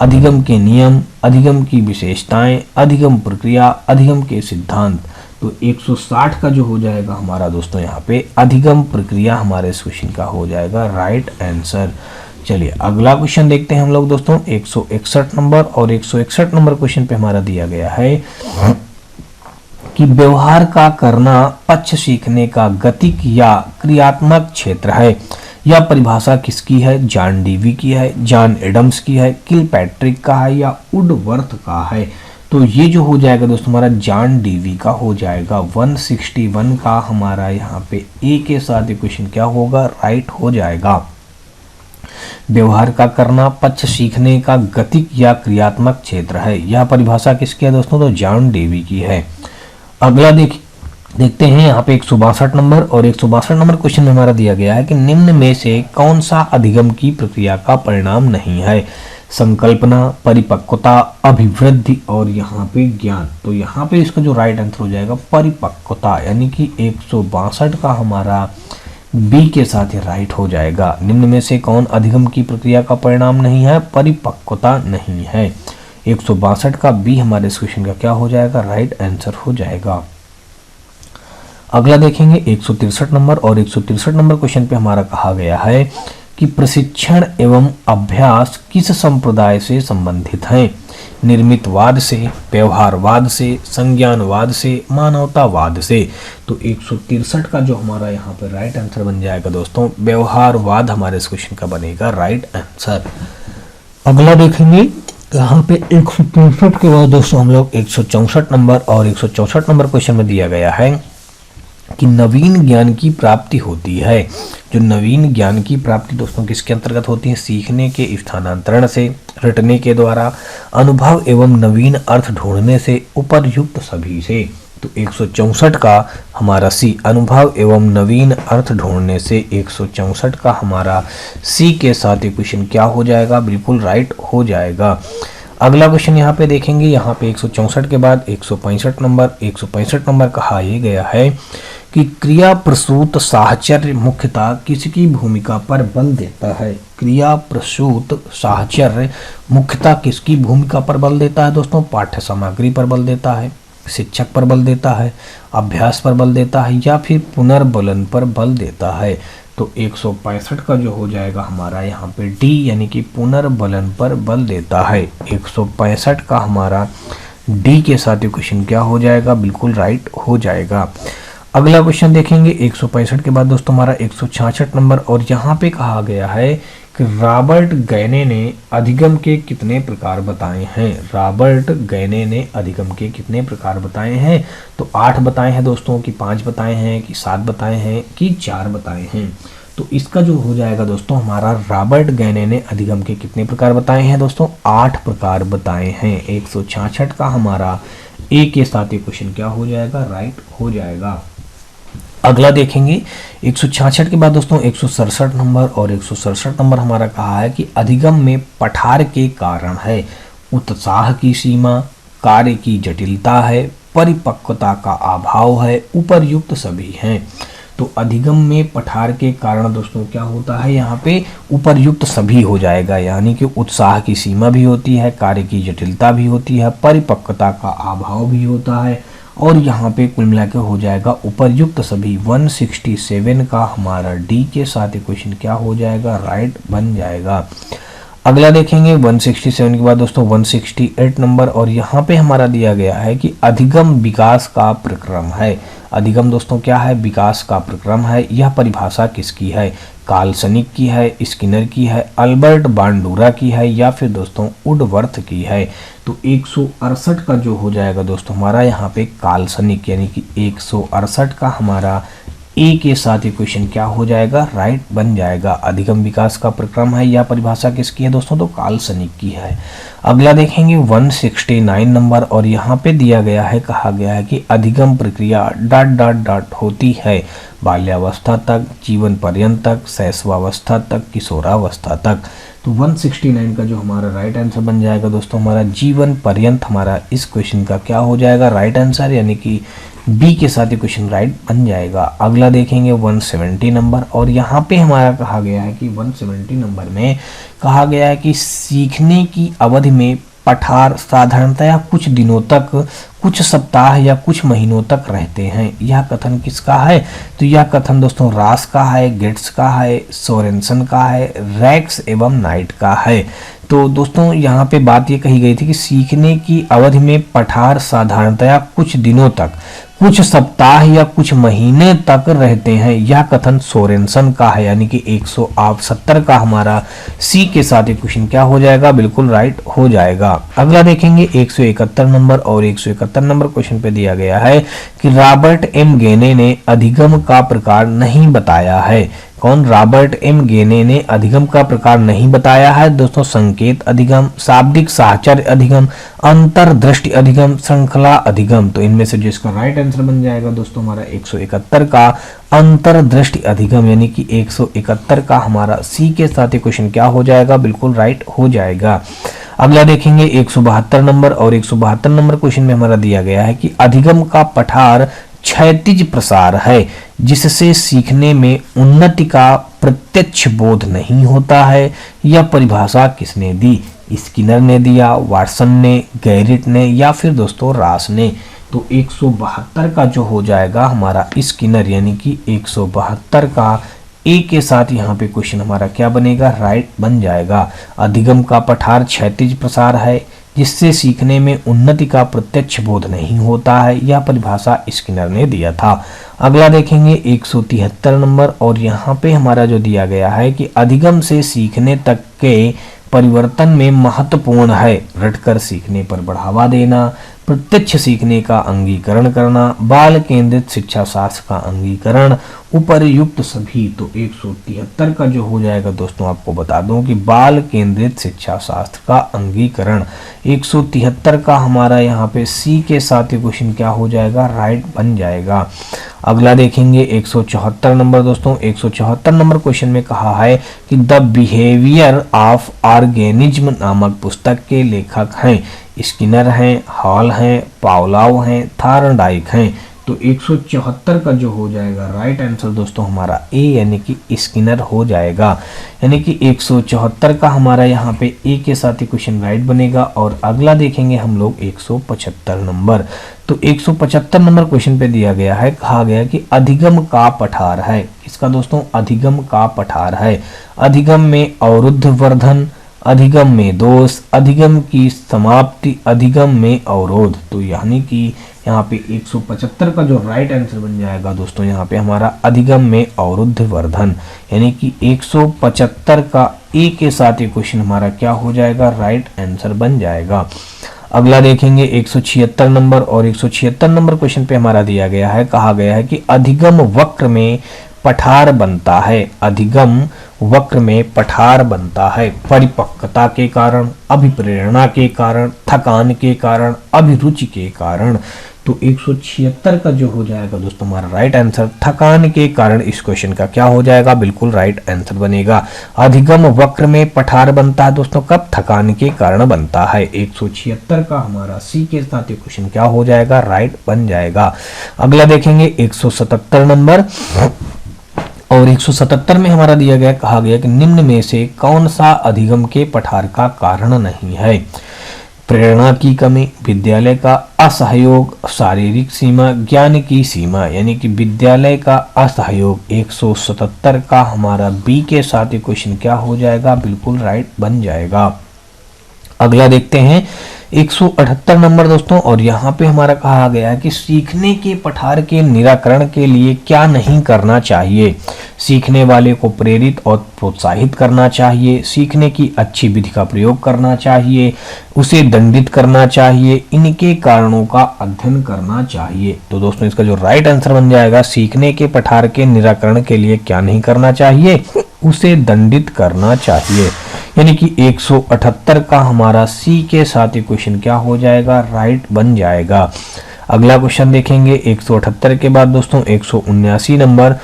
अधिगम के नियम, अधिगम की विशेषताएं, अधिगम प्रक्रिया, अधिगम के सिद्धांत। तो 160 का जो हो जाएगा हमारा दोस्तों यहाँ पे अधिगम प्रक्रिया हमारे इस क्वेश्चन का हो जाएगा राइट आंसर। चलिए अगला क्वेश्चन देखते हैं हम लोग दोस्तों 161 नंबर, और 161 नंबर क्वेश्चन पे हमारा दिया गया है कि व्यवहार का करना पक्ष सीखने का गतिक या क्रियात्मक क्षेत्र है। यह परिभाषा किसकी है? जॉन डीवी की है, जॉन एडम्स की है, किलपैट्रिक का है, या वुडवर्थ का है? तो ये जो हो जाएगा दोस्तों हमारा जॉन डीवी का हो जाएगा। 161 का हमारा यहाँ पे ए के साथ क्वेश्चन क्या होगा? राइट हो जाएगा। व्यवहार का करना पक्ष सीखने का गतिक या क्रियात्मक क्षेत्र है। यह परिभाषा किसकी है दोस्तों? तो जॉन डीवी की है। अगला देखते हैं यहाँ पे 162 नंबर, और 162 नंबर क्वेश्चन में हमारा दिया गया है कि निम्न में से कौन सा अधिगम की प्रक्रिया का परिणाम नहीं है? संकल्पना, परिपक्वता, अभिवृद्धि और यहाँ पे ज्ञान। तो यहाँ पे इसका जो राइट आंसर हो जाएगा परिपक्वता, यानी कि 162 का हमारा बी के साथ ही राइट हो जाएगा। निम्न में से कौन अधिगम की प्रक्रिया का परिणाम नहीं है? परिपक्वता नहीं है। 162 का बी हमारे इस क्वेश्चन का क्या हो जाएगा? राइट आंसर हो जाएगा। अगला देखेंगे 163 नंबर, और 163 नंबर क्वेश्चन पे हमारा कहा गया है कि प्रशिक्षण एवं अभ्यास किस संप्रदाय से संबंधित है? निर्मितवाद से, व्यवहारवाद से, संज्ञानवाद से, मानवतावाद से। तो 163 का जो हमारा यहाँ पर राइट आंसर बन जाएगा दोस्तों व्यवहारवाद हमारे इस क्वेश्चन का बनेगा राइट आंसर। अगला देखेंगे यहाँ पे 163 के बाद दोस्तों हम लोग 164 नंबर, और 164 नंबर क्वेश्चन में दिया गया है कि नवीन ज्ञान की प्राप्ति होती है। जो नवीन ज्ञान की प्राप्ति दोस्तों किसके अंतर्गत होती है? सीखने के स्थानांतरण से, रटने के द्वारा, अनुभव एवं नवीन अर्थ ढूंढने से, उपर्युक्त सभी से। तो 164 का हमारा सी, अनुभव एवं नवीन अर्थ ढूंढने से। 164 का हमारा सी के साथ ये क्वेश्चन क्या हो जाएगा? बिल्कुल राइट हो जाएगा। अगला क्वेश्चन यहाँ पे देखेंगे, यहाँ पे 164 के बाद 165 नंबर। 165 नंबर कहा यह गया है कि क्रिया प्रसूत साहचर्य मुख्यतः किसकी भूमिका पर बल देता है? क्रिया प्रसूत साहचर्य मुख्यतः किसकी भूमिका पर बल देता है दोस्तों? पाठ्य सामग्री पर बल देता है, शिक्षक पर बल देता है, अभ्यास पर बल देता है, या फिर पुनर्बलन पर बल देता है? तो 165 का जो हो जाएगा हमारा यहाँ पे डी, यानी कि पुनर्बलन पर बल देता है। 165 का हमारा डी के साथ क्वेश्चन क्या हो जाएगा? बिल्कुल राइट हो जाएगा। अगला क्वेश्चन देखेंगे 165 के बाद दोस्तों हमारा 166 नंबर, और यहाँ पे कहा गया है कि रॉबर्ट गैने ने अधिगम के कितने प्रकार बताए हैं। रॉबर्ट गैने ने अधिगम के कितने प्रकार बताए हैं, तो 8 बताए हैं दोस्तों, कि 5 बताए हैं, कि 7 बताए हैं, कि 4 बताए हैं। तो इसका जो हो जाएगा दोस्तों हमारा, रॉबर्ट गैने ने अधिगम के कितने प्रकार बताए हैं दोस्तों, 8 प्रकार बताए हैं। 166 का हमारा ए के साथ ये क्वेश्चन क्या हो जाएगा, राइट हो जाएगा। अगला देखेंगे 166 के बाद दोस्तों 167 नंबर, और 167 नंबर हमारा कहा है कि अधिगम में पठार के कारण है उत्साह की सीमा, कार्य की जटिलता है, परिपक्वता का अभाव है, उपर्युक्त सभी हैं। तो अधिगम में पठार के कारण दोस्तों क्या होता है, यहाँ पे उपर्युक्त सभी हो जाएगा, यानी कि उत्साह की सीमा भी होती है, कार्य की जटिलता भी होती है, परिपक्वता का अभाव भी होता है, और यहाँ पे कुल मिला के हो जाएगा उपर्युक्त सभी। 167 का हमारा डी के साथ क्वेश्चन क्या हो जाएगा, राइट बन जाएगा। अगला देखेंगे 167 के बाद दोस्तों 168 नंबर, और यहाँ पे हमारा दिया गया है कि अधिगम विकास का प्रक्रम है। अधिगम दोस्तों क्या है, विकास का प्रक्रम है। यह परिभाषा किसकी है, कार्लसनिक की है, स्किनर की है, अल्बर्ट बांडूरा की है, या फिर दोस्तों वुडवर्थ की है। तो 168 का जो हो जाएगा दोस्तों हमारा यहाँ पे कार्लसनिक, यानी कि 168 का हमारा ए के साथ ये क्वेश्चन क्या हो जाएगा, राइट बन जाएगा। अधिगम विकास का प्रक्रम है, यह परिभाषा किसकी है दोस्तों, तो कार्लसनिक की है। अगला देखेंगे 169 नंबर, और यहाँ पे दिया गया है, कहा गया है कि अधिगम प्रक्रिया ... होती है बाल्यावस्था तक, जीवन पर्यंत तक, शैशवावस्था तक, किशोरावस्था तक। तो 169 का जो हमारा राइट आंसर बन जाएगा दोस्तों हमारा जीवन पर्यंत, हमारा इस क्वेश्चन का क्या हो जाएगा, राइट आंसर, यानी कि बी के साथ ये क्वेश्चन राइट बन जाएगा। अगला देखेंगे 170 नंबर, और यहाँ पे हमारा कहा गया है कि 170 नंबर में कहा गया है कि सीखने की अवधि में पठार साधारणतया कुछ दिनों तक, कुछ सप्ताह या कुछ महीनों तक रहते हैं। यह कथन किसका है, तो यह कथन दोस्तों रास का है, गेट्स का है, सोरेनसन का है, रैक्स एवं नाइट का है। तो दोस्तों यहाँ पे बात ये कही गई थी कि सीखने की अवधि में पठार साधारणतया कुछ दिनों तक, कुछ सप्ताह या कुछ महीने तक रहते हैं। यह कथन सोरेनसन का है, यानी कि 170 का हमारा सी के साथ एक क्वेश्चन क्या हो जाएगा, बिल्कुल राइट हो जाएगा। अगला देखेंगे 171 नंबर, और 171 नंबर क्वेश्चन पे दिया गया है कि रॉबर्ट एम गेने ने अधिगम का प्रकार नहीं बताया है। कौन, रॉबर्ट एम गेने ने अधिगम का प्रकार नहीं बताया है दोस्तों। संकेत अधिगम, शाब्दिक साहचर्य अधिगम, अंतर्दृष्टि अधिगम, श्रृंखला अधिगम। तो इनमें से जिसका राइट आंसर बन जाएगा दोस्तों हमारा 171 का अंतर्दृष्टि अधिगम, यानी कि 171 का हमारा सी के साथ ये क्वेश्चन क्या हो जाएगा, बिल्कुल राइट हो जाएगा। अगला देखेंगे 172 नंबर, और 172 नंबर क्वेश्चन में हमारा दिया गया है कि अधिगम का पठार क्षैतिज प्रसार है, जिससे सीखने में उन्नति का प्रत्यक्ष बोध नहीं होता है। यह परिभाषा किसने दी, स्किनर ने दिया, वाटसन ने, गैरिट ने, या फिर दोस्तों रास ने। तो 172 का जो हो जाएगा हमारा स्किनर, यानी कि 172 का ए के साथ यहाँ पे क्वेश्चन हमारा क्या बनेगा, राइट बन जाएगा। अधिगम का पठार क्षैतिज प्रसार है, जिससे सीखने में उन्नति का प्रत्यक्ष बोध नहीं होता है। यह परिभाषा स्किनर ने दिया था। अगला देखेंगे 173 नंबर, और यहाँ पे हमारा जो दिया गया है कि अधिगम से सीखने तक के परिवर्तन में महत्वपूर्ण है रटकर सीखने पर बढ़ावा देना, प्रत्यक्ष सीखने का अंगीकरण करना, बाल केंद्रित शिक्षा शास्त्र का अंगीकरण, उपर्युक्त सभी। तो 173 का जो हो जाएगा दोस्तों आपको बता दूं कि बाल केंद्रित शिक्षा शास्त्र का अंगीकरण। 173 का हमारा यहाँ पे सी के साथ ये क्वेश्चन क्या हो जाएगा, राइट बन जाएगा। अगला देखेंगे 174 नंबर दोस्तों। 174 नंबर क्वेश्चन में कहा है कि द बिहेवियर ऑफ ऑर्गेनिज्म नामक पुस्तक के लेखक हैं स्किनर हैं, हॉल हैं, पावलाव हैं, थार्नडाइक हैं। तो 174 का जो हो जाएगा राइट आंसर दोस्तों हमारा ए, यानी कि स्किनर हो जाएगा। यानी कि 174 का हमारा यहाँ पे ए के साथ ही क्वेश्चन राइट बनेगा। और अगला देखेंगे हम लोग 175 नंबर। तो 175 नंबर क्वेश्चन पे दिया गया है, कहा गया कि अधिगम का पठार है। किसका दोस्तों, अधिगम का पठार है। अधिगम में अवरुद्ध वर्धन, अधिगम में दोष, अधिगम की समाप्ति, अधिगम में अवरोध। तो यानी कि यहाँ पे 175 का जो राइट आंसर बन जाएगा दोस्तों, यहाँ पे हमारा अधिगम में अवरुद्ध वर्धन, यानी कि 175 का ए के साथ ये क्वेश्चन हमारा क्या हो जाएगा, राइट आंसर बन जाएगा। अगला देखेंगे 176 नंबर, और 176 नंबर क्वेश्चन पे हमारा दिया गया है, कहा गया है कि अधिगम वक्र में पठार बनता है, अधिगम वक्र में पठार बनता है परिपक्वता के कारण, अभिप्रेरणा के कारण, थकान के कारण, अभिरुचि के कारण। तो 176 का जो हो जाएगा दोस्तों हमारा राइट आंसर थकान के कारण, इस क्वेश्चन का क्या हो जाएगा, बिल्कुल राइट आंसर बनेगा। अधिगम वक्र में पठार बनता है दोस्तों कब, थकान के कारण बनता है। 176 का हमारा सी के साथ ये क्वेश्चन क्या हो जाएगा, राइट बन जाएगा। अगला देखेंगे 177 नंबर, और 177 में हमारा दिया गया, कहा गया कि निम्न में से कौन सा अधिगम के पठार का कारण नहीं है। प्रेरणा की कमी, विद्यालय का असहयोग, शारीरिक सीमा, ज्ञान की सीमा, यानी कि विद्यालय का असहयोग। 177 का हमारा बी के साथ ये क्वेश्चन क्या हो जाएगा, बिल्कुल राइट बन जाएगा। अगला देखते हैं 178 नंबर दोस्तों, और यहाँ पे हमारा कहा गया है कि सीखने के पठार के निराकरण के लिए क्या नहीं करना चाहिए। सीखने वाले को प्रेरित और प्रोत्साहित करना चाहिए, सीखने की अच्छी विधि का प्रयोग करना चाहिए, उसे दंडित करना चाहिए, इनके कारणों का अध्ययन करना चाहिए। तो दोस्तों इसका जो राइट आंसर बन जाएगा, सीखने के पठार के निराकरण के लिए क्या नहीं करना चाहिए, उसे दंडित करना चाहिए, यानी कि 178 का हमारा सी के साथ ये क्वेश्चन क्या हो जाएगा, राइट बन जाएगा। अगला क्वेश्चन देखेंगे 178 के बाद दोस्तों 179 नंबर,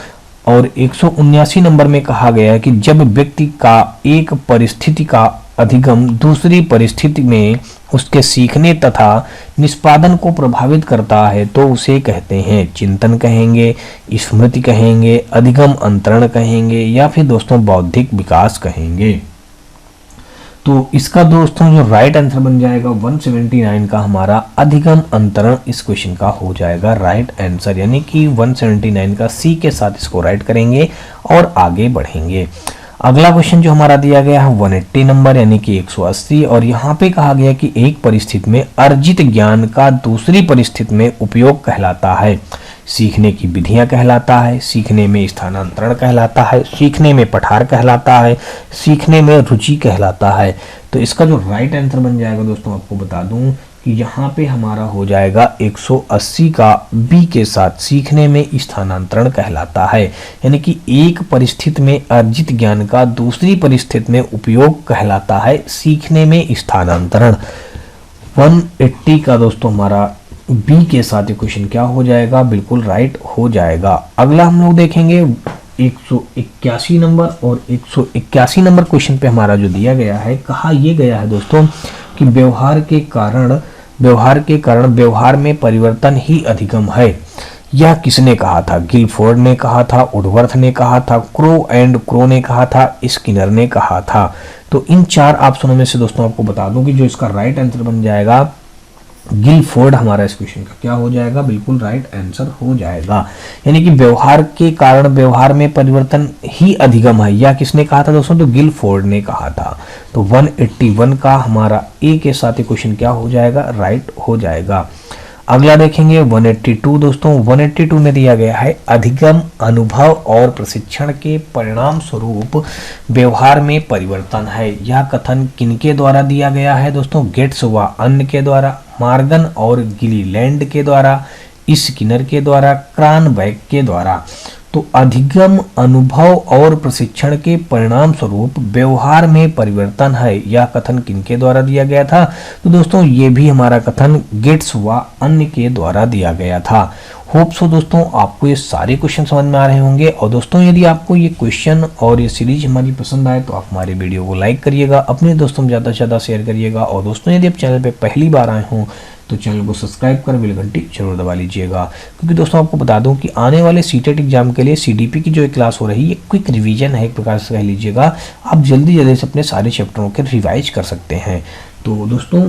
और 179 नंबर में कहा गया है कि जब व्यक्ति का एक परिस्थिति का अधिगम दूसरी परिस्थिति में उसके सीखने तथा निष्पादन को प्रभावित करता है तो उसे कहते हैं चिंतन कहेंगे, स्मृति कहेंगे, अधिगम अंतरण कहेंगे, या फिर दोस्तों बौद्धिक विकास कहेंगे। तो इसका दोस्तों जो राइट आंसर बन जाएगा 179 का हमारा अधिगम अंतरण, इस क्वेश्चन का हो जाएगा राइट आंसर, यानी कि 179 का सी के साथ इसको राइट करेंगे और आगे बढ़ेंगे। अगला क्वेश्चन जो हमारा दिया गया है 180 नंबर, यानी कि 180, और यहाँ पे कहा गया कि एक परिस्थिति में अर्जित ज्ञान का दूसरी परिस्थिति में उपयोग कहलाता है। सीखने की विधियां कहलाता है, सीखने में स्थानांतरण कहलाता है, सीखने में पठार कहलाता है, सीखने में रुचि कहलाता है। तो इसका जो राइट आंसर बन जाएगा दोस्तों, आपको बता दूं कि यहाँ पे हमारा हो जाएगा 180 का बी के साथ, सीखने में स्थानांतरण कहलाता है, यानी कि एक परिस्थिति में अर्जित ज्ञान का दूसरी परिस्थिति में उपयोग कहलाता है सीखने में स्थानांतरण। 180 का दोस्तों हमारा बी के साथ ये क्वेश्चन क्या हो जाएगा, बिल्कुल राइट हो जाएगा। अगला हम लोग देखेंगे 181 नंबर, और 181 नंबर क्वेश्चन पे हमारा जो दिया गया है, कहा ये गया है दोस्तों कि व्यवहार के कारण व्यवहार में परिवर्तन ही अधिगम है। यह किसने कहा था, गिलफोर्ड ने कहा था, वुडवर्थ ने कहा था, क्रो ने कहा था, स्किनर ने कहा था। तो इन चार ऑप्शनों में से दोस्तों आपको बता दूं कि जो इसका राइट आंसर बन जाएगा गिलफोर्ड, हमारा इस क्वेश्चन का क्या हो जाएगा, बिल्कुल राइट आंसर हो जाएगा। यानी कि व्यवहार के कारण व्यवहार में परिवर्तन ही अधिगम है, यह किसने कहा था दोस्तों, तो गिलफोर्ड ने कहा था। तो 181 का हमारा ए के साथ ही क्वेश्चन क्या हो जाएगा, राइट हो जाएगा। अगला देखेंगे 182 दोस्तों, 182 में दिया गया है अधिगम अनुभव और प्रशिक्षण के परिणाम स्वरूप व्यवहार में परिवर्तन है। यह कथन किनके द्वारा दिया गया है दोस्तों, गेट्स व अन्य के द्वारा, मॉर्गन और गिलीलैंड के द्वारा, स्किनर के द्वारा, क्रानबैक के द्वारा। तो अधिगम अनुभव और प्रशिक्षण के परिणाम स्वरूप व्यवहार में परिवर्तन है, यह कथन किनके द्वारा दिया गया था, तो दोस्तों ये भी हमारा कथन गेट्स व अन्य के द्वारा दिया गया था। होप सो दोस्तों आपको ये सारे क्वेश्चन समझ में आ रहे होंगे। और दोस्तों यदि आपको ये क्वेश्चन और ये सीरीज हमारी पसंद आए तो आप हमारे वीडियो को लाइक करिएगा, अपने दोस्तों में ज़्यादा से ज़्यादा शेयर करिएगा। और दोस्तों यदि आप चैनल पर पहली बार आए हों तो चैनल को सब्सक्राइब कर बेल घंटी जरूर दबा लीजिएगा, क्योंकि दोस्तों आपको बता दूं कि आने वाले सीटेट एग्जाम के लिए सीडीपी की जो एक क्लास हो रही है, क्विक रिवीजन है एक प्रकार से कह लीजिएगा। आप जल्दी से अपने सारे चैप्टरों के रिवाइज कर सकते हैं। तो दोस्तों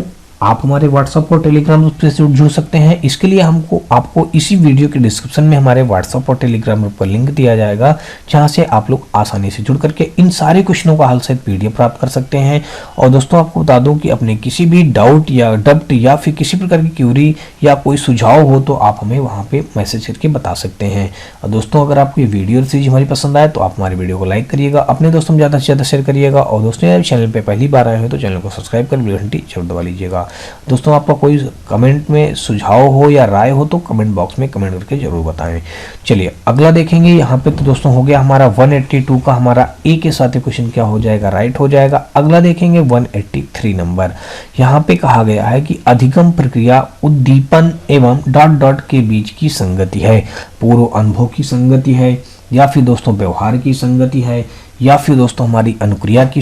आप हमारे व्हाट्सएप और टेलीग्राम ग्रुप से जुड़ सकते हैं। इसके लिए आपको इसी वीडियो के डिस्क्रिप्शन में हमारे व्हाट्सएप और टेलीग्राम ग्रुप पर लिंक दिया जाएगा, जहां से आप लोग आसानी से जुड़ करके इन सारे क्वेश्चनों का हल सहित पीडीएफ प्राप्त कर सकते हैं। और दोस्तों आपको बता दूं कि अपने किसी भी डाउट या डब्ट या फिर किसी प्रकार की क्यूरी या कोई सुझाव हो तो आप हमें वहां पे मैसेज करके बता सकते हैं। और दोस्तों अगर आपको ये वीडियो सीरीज हमारी पसंद आए तो आप हमारे वीडियो को लाइक करिएगा, अपने दोस्तों में ज़्यादा से ज़्यादा शेयर करिएगा। और दोस्तों यार चैनल पे पहली बार आए हो तो चैनल को सब्सक्राइब कर बेल घंटी जरूर दबा लीजिएगा। दोस्तों आपका कोई कमेंट में सुझाव हो या राय हो तो कमेंट बॉक्स में कमेंट करके जरूर बताएं। चलिए अगला देखेंगे। यहाँ पे तो दोस्तों हो गया हमारा 182 का हमारा ए के साथ क्वेश्चन क्या हो जाएगा, राइट हो जाएगा। अगला देखेंगे 183 नंबर। यहाँ पे कहा गया है कि अधिगम प्रक्रिया उद्दीपन एवं डॉट डॉट के बीच की संगति है, पूर्व अनुभव की संगति है, या फिर दोस्तों व्यवहार की संगति है, या फिर दोस्तों हमारी अनुक्रिया की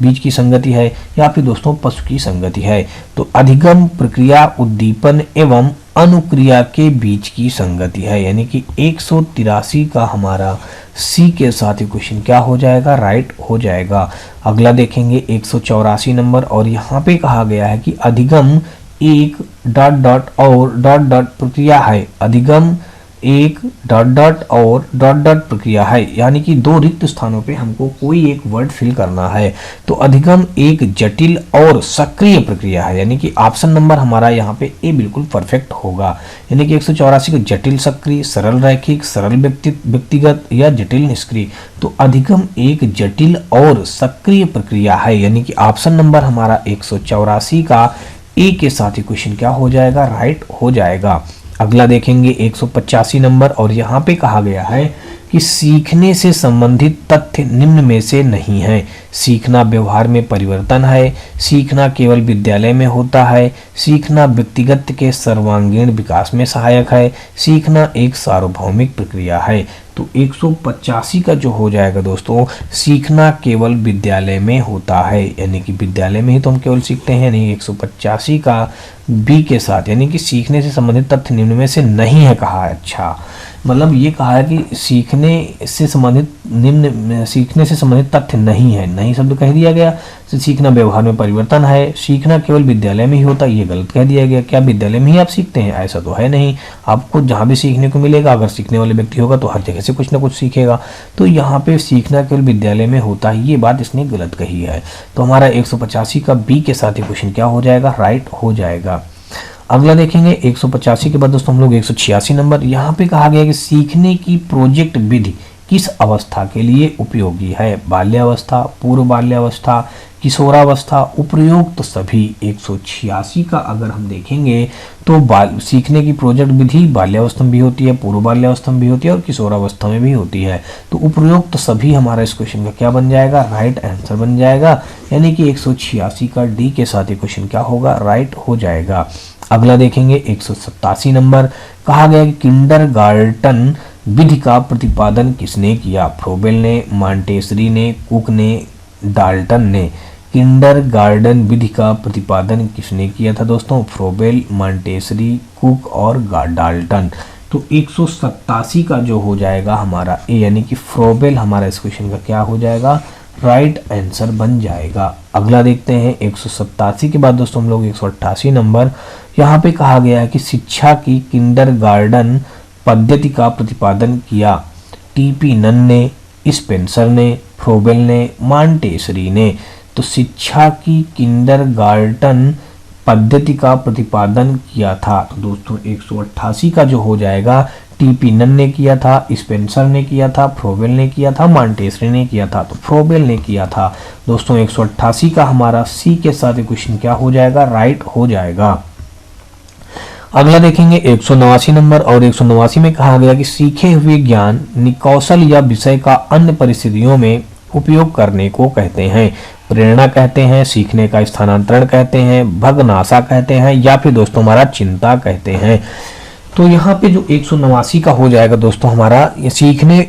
बीच की संगति है, या फिर दोस्तों पशु की संगति है। तो अधिगम प्रक्रिया उद्दीपन एवं अनुक्रिया के बीच की संगति है, यानी कि 183 का हमारा सी के साथ ही क्वेश्चन क्या हो जाएगा, राइट हो जाएगा। अगला देखेंगे 184 नंबर। और यहाँ पे कहा गया है कि अधिगम एक डॉट डॉट और डॉट डॉट प्रक्रिया है, अधिगम एक डॉट डॉट और डॉट डॉट प्रक्रिया है, यानी कि दो रिक्त स्थानों पे हमको कोई एक वर्ड फिल करना है। तो अधिगम एक जटिल और सक्रिय प्रक्रिया है, यानी कि ऑप्शन नंबर हमारा यहाँ पे ए बिल्कुल परफेक्ट होगा। यानी कि 184 का जटिल सक्रिय, सरल रैखिक, सरल व्यक्तिगत या जटिल निष्क्रिय। तो अधिगम एक जटिल और सक्रिय प्रक्रिया है, यानी कि ऑप्शन नंबर हमारा 184 का ए के साथ ही क्वेश्चन क्या हो जाएगा, राइट हो जाएगा। अगला देखेंगे 185 नंबर। और यहाँ पे कहा गया है कि सीखने से संबंधित तथ्य निम्न में से नहीं है। सीखना व्यवहार में परिवर्तन है, सीखना केवल विद्यालय में होता है, सीखना व्यक्तिगत के सर्वांगीण विकास में सहायक है, सीखना एक सार्वभौमिक प्रक्रिया है। तो 185 का जो हो जाएगा दोस्तों, सीखना केवल विद्यालय में होता है, यानी कि विद्यालय में ही तो हम केवल सीखते हैं नहीं। 185 का बी के साथ, यानी कि सीखने से संबंधित तथ्य निम्न में से नहीं है कहा है। अच्छा, मतलब ये कहा है कि सीखने से संबंधित तथ्य नहीं है, नहीं शब्द कह दिया गया। सीखना व्यवहार में परिवर्तन है, सीखना केवल विद्यालय में ही होता है, ये गलत कह दिया गया। क्या विद्यालय में ही आप सीखते हैं? ऐसा तो है नहीं, आपको जहाँ भी सीखने को मिलेगा, अगर सीखने वाले व्यक्ति होगा तो हर जगह से कुछ ना कुछ सीखेगा। तो यहाँ पे सीखना केवल विद्यालय में होता है, ये बात इसने गलत कही है। तो हमारा 185 का बी के साथ ही क्वेश्चन क्या हो जाएगा, राइट हो जाएगा। अगला देखेंगे 185 के बाद दोस्तों हम लोग 186 नंबर। यहाँ पे कहा गया कि सीखने की प्रोजेक्ट विधि किस अवस्था के लिए उपयोगी है, बाल्यावस्था, पूर्व बाल्यावस्था, किशोरावस्था, उपयुक्त सभी। 186 का अगर हम देखेंगे तो सीखने की प्रोजेक्ट विधि बाल्यावस्था में भी होती है, पूर्व बाल्यावस्था में भी होती है और किशोरावस्था में भी होती है। तो उपयुक्त सभी हमारा इस क्वेश्चन का क्या बन जाएगा, राइट आंसर बन जाएगा। यानी कि 186 का डी के साथ ये क्वेश्चन क्या होगा, राइट हो जाएगा। अगला देखेंगे 187 नंबर। कहा गया कि किंडरगार्टन विधि का प्रतिपादन किसने किया, फ्रोबेल ने, मॉन्टेसरी ने, कुक ने, डाल्टन ने। किंडरगार्टन विधि का प्रतिपादन किसने किया था दोस्तों, फ्रोबेल, मॉन्टेसरी, कुक और डाल्टन। तो 187 का जो हो जाएगा हमारा ए, यानी कि फ्रोबेल हमारा इस क्वेश्चन का क्या हो जाएगा, राइट आंसर बन जाएगा। अगला देखते हैं 187 के बाद दोस्तों हम लोग 188 नंबर। यहाँ पे कहा गया है कि शिक्षा की किंडरगार्टन पद्धति का प्रतिपादन किया टीपी नन ने, स्पेंसर ने, फ्रोबेल ने, मॉन्टेसरी ने। तो शिक्षा की किंडरगार्टन पद्धति का प्रतिपादन किया था तो दोस्तों 188 का जो हो जाएगा, टीपी नन ने किया था, स्पेंसर ने किया था, फ्रोबेल ने किया था, मॉन्टेसरी ने किया था। तो फ्रोबेल ने किया था दोस्तों। 188 का हमारा सी के साथ क्वेश्चन क्या हो जाएगा, राइट हो जाएगा। अगला देखेंगे 189 नंबर। और 189 में कहा गया कि सीखे हुए ज्ञान कौशल या विषय का अन्य परिस्थितियों में उपयोग करने को कहते हैं। प्रेरणा कहते हैं, सीखने का स्थानांतरण कहते हैं, भगनाशा कहते हैं, या फिर दोस्तों हमारा चिंता कहते हैं। तो यहाँ पे जो 189 का हो जाएगा दोस्तों हमारा, ये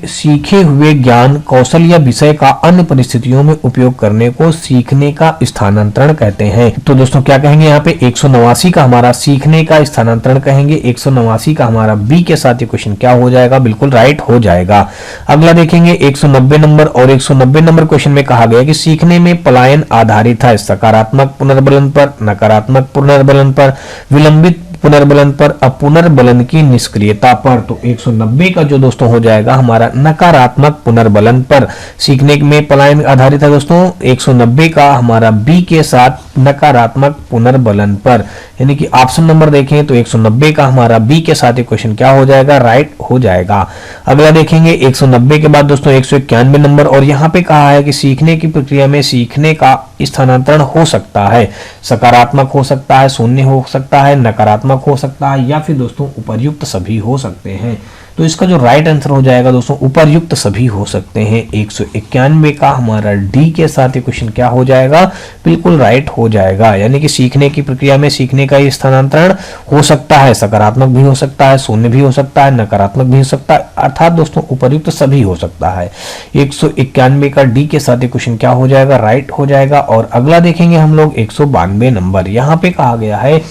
सीखे हुए ज्ञान कौशल या विषय का अन्य परिस्थितियों में उपयोग करने को सीखने का स्थानांतरण कहते हैं। तो दोस्तों क्या कहेंगे यहाँ पे 189 का हमारा सीखने का स्थानांतरण कहेंगे। 189 का हमारा बी के साथ ये क्वेश्चन क्या हो जाएगा, बिल्कुल राइट हो जाएगा। अगला देखेंगे 190 नंबर, और 190 नंबर क्वेश्चन में कहा गया कि सीखने में पलायन आधारित है सकारात्मक पुनर्बलन पर, नकारात्मक पुनर्बलन पर, विलंबित पुनर्बलन पर, अपुनर्बलन की निष्क्रियता पर। तो 190 का जो दोस्तों हो जाएगा हमारा नकारात्मक पुनर्बलन पर, सीखने में पलायन आधारित है दोस्तों। 190 का हमारा बी के साथ नकारात्मक पुनर्बलन पर, यानी कि ऑप्शन नंबर देखें तो 190 का हमारा बी के साथ क्वेश्चन क्या हो जाएगा, राइट हो जाएगा। अगला देखेंगे 190 के बाद दोस्तों 191 नंबर, और यहाँ पे कहा है कि सीखने की प्रक्रिया में सीखने का स्थानांतरण हो सकता है, सकारात्मक हो सकता है, शून्य हो सकता है, नकारात्मक हो सकता है, या फिर दोस्तों उपर्युक्त सभी हो सकते हैं। तो इसका जो राइट आंसर हो जाएगा दोस्तों उपर्युक्त सभी हो सकते हैं। 191 का हमारा डी के साथ ये क्वेश्चन क्या हो जाएगा, बिल्कुल राइट हो जाएगा। यानी कि सीखने की प्रक्रिया में सीखने का स्थानांतरण हो सकता है, सकारात्मक भी हो सकता है, शून्य भी हो सकता है, नकारात्मक भी हो सकता है, अर्थात दोस्तों उपर्युक्त सभी हो सकता है। 191 का डी के साथ ये क्वेश्चन क्या हो जाएगा, राइट हो जाएगा। और अगला देखेंगे हम लोग 192 नंबर। यहाँ पे कहा गया है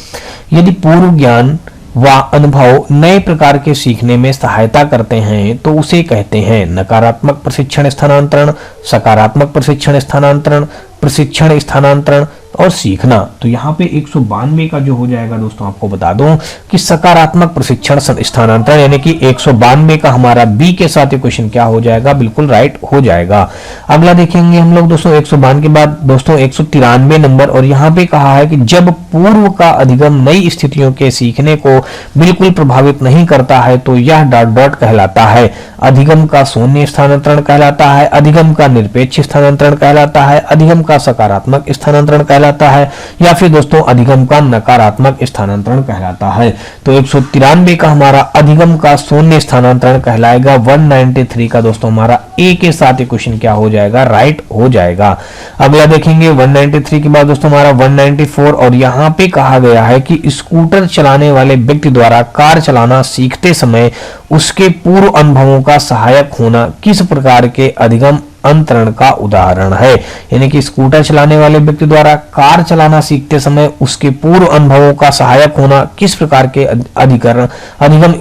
यदि पूर्व ज्ञान व अनुभव नए प्रकार के सीखने में सहायता करते हैं तो उसे कहते हैं नकारात्मक प्रशिक्षण स्थानांतरण, सकारात्मक प्रशिक्षण स्थानांतरण, प्रशिक्षण स्थानांतरण और सीखना। तो यहाँ पे 192 का जो हो जाएगा दोस्तों आपको बता दूं कि सकारात्मक प्रशिक्षण स्थानांतरण, यानी कि 192 का हमारा बी के साथ ये क्वेश्चन क्या हो जाएगा, बिल्कुल राइट हो जाएगा। अगला देखेंगे हम लोग दोस्तों 192 के बाद दोस्तों 193 नंबर, और यहाँ पे कहा है कि जब पूर्व का अधिगम नई स्थितियों के सीखने को बिल्कुल प्रभावित नहीं करता है तो यह डॉट डॉट कहलाता है। अधिगम का शून्य स्थानांतरण कहलाता है, अधिगम का निरपेक्ष स्थानांतरण कहलाता है, अधिगम का सकारात्मक स्थानांतरण कहलाता है, या फिर दोस्तों अधिगम का नकारात्मक स्थानांतरण कहलाता है। तो 193 का हमारा अधिगम का शून्य स्थानांतरण कहलाएगा। 193 का दोस्तों हमारा ए के साथ क्वेश्चन क्या हो जाएगा, राइट हो जाएगा। अगला देखेंगे 193 के बाद दोस्तों हमारा 194, और यहाँ पे कहा गया है कि स्कूटर चलाने वाले व्यक्ति द्वारा कार चलाना सीखते समय उसके पूर्व अनुभवों का सहायक होना किस प्रकार के अधिगम अंतरण का उदाहरण है। यानी कि स्कूटर चलाने वाले व्यक्ति द्वारा कार चलाना सीखते समय उसके पूर्व अनुभवों का सहायक होना किस प्रकार के अधिगम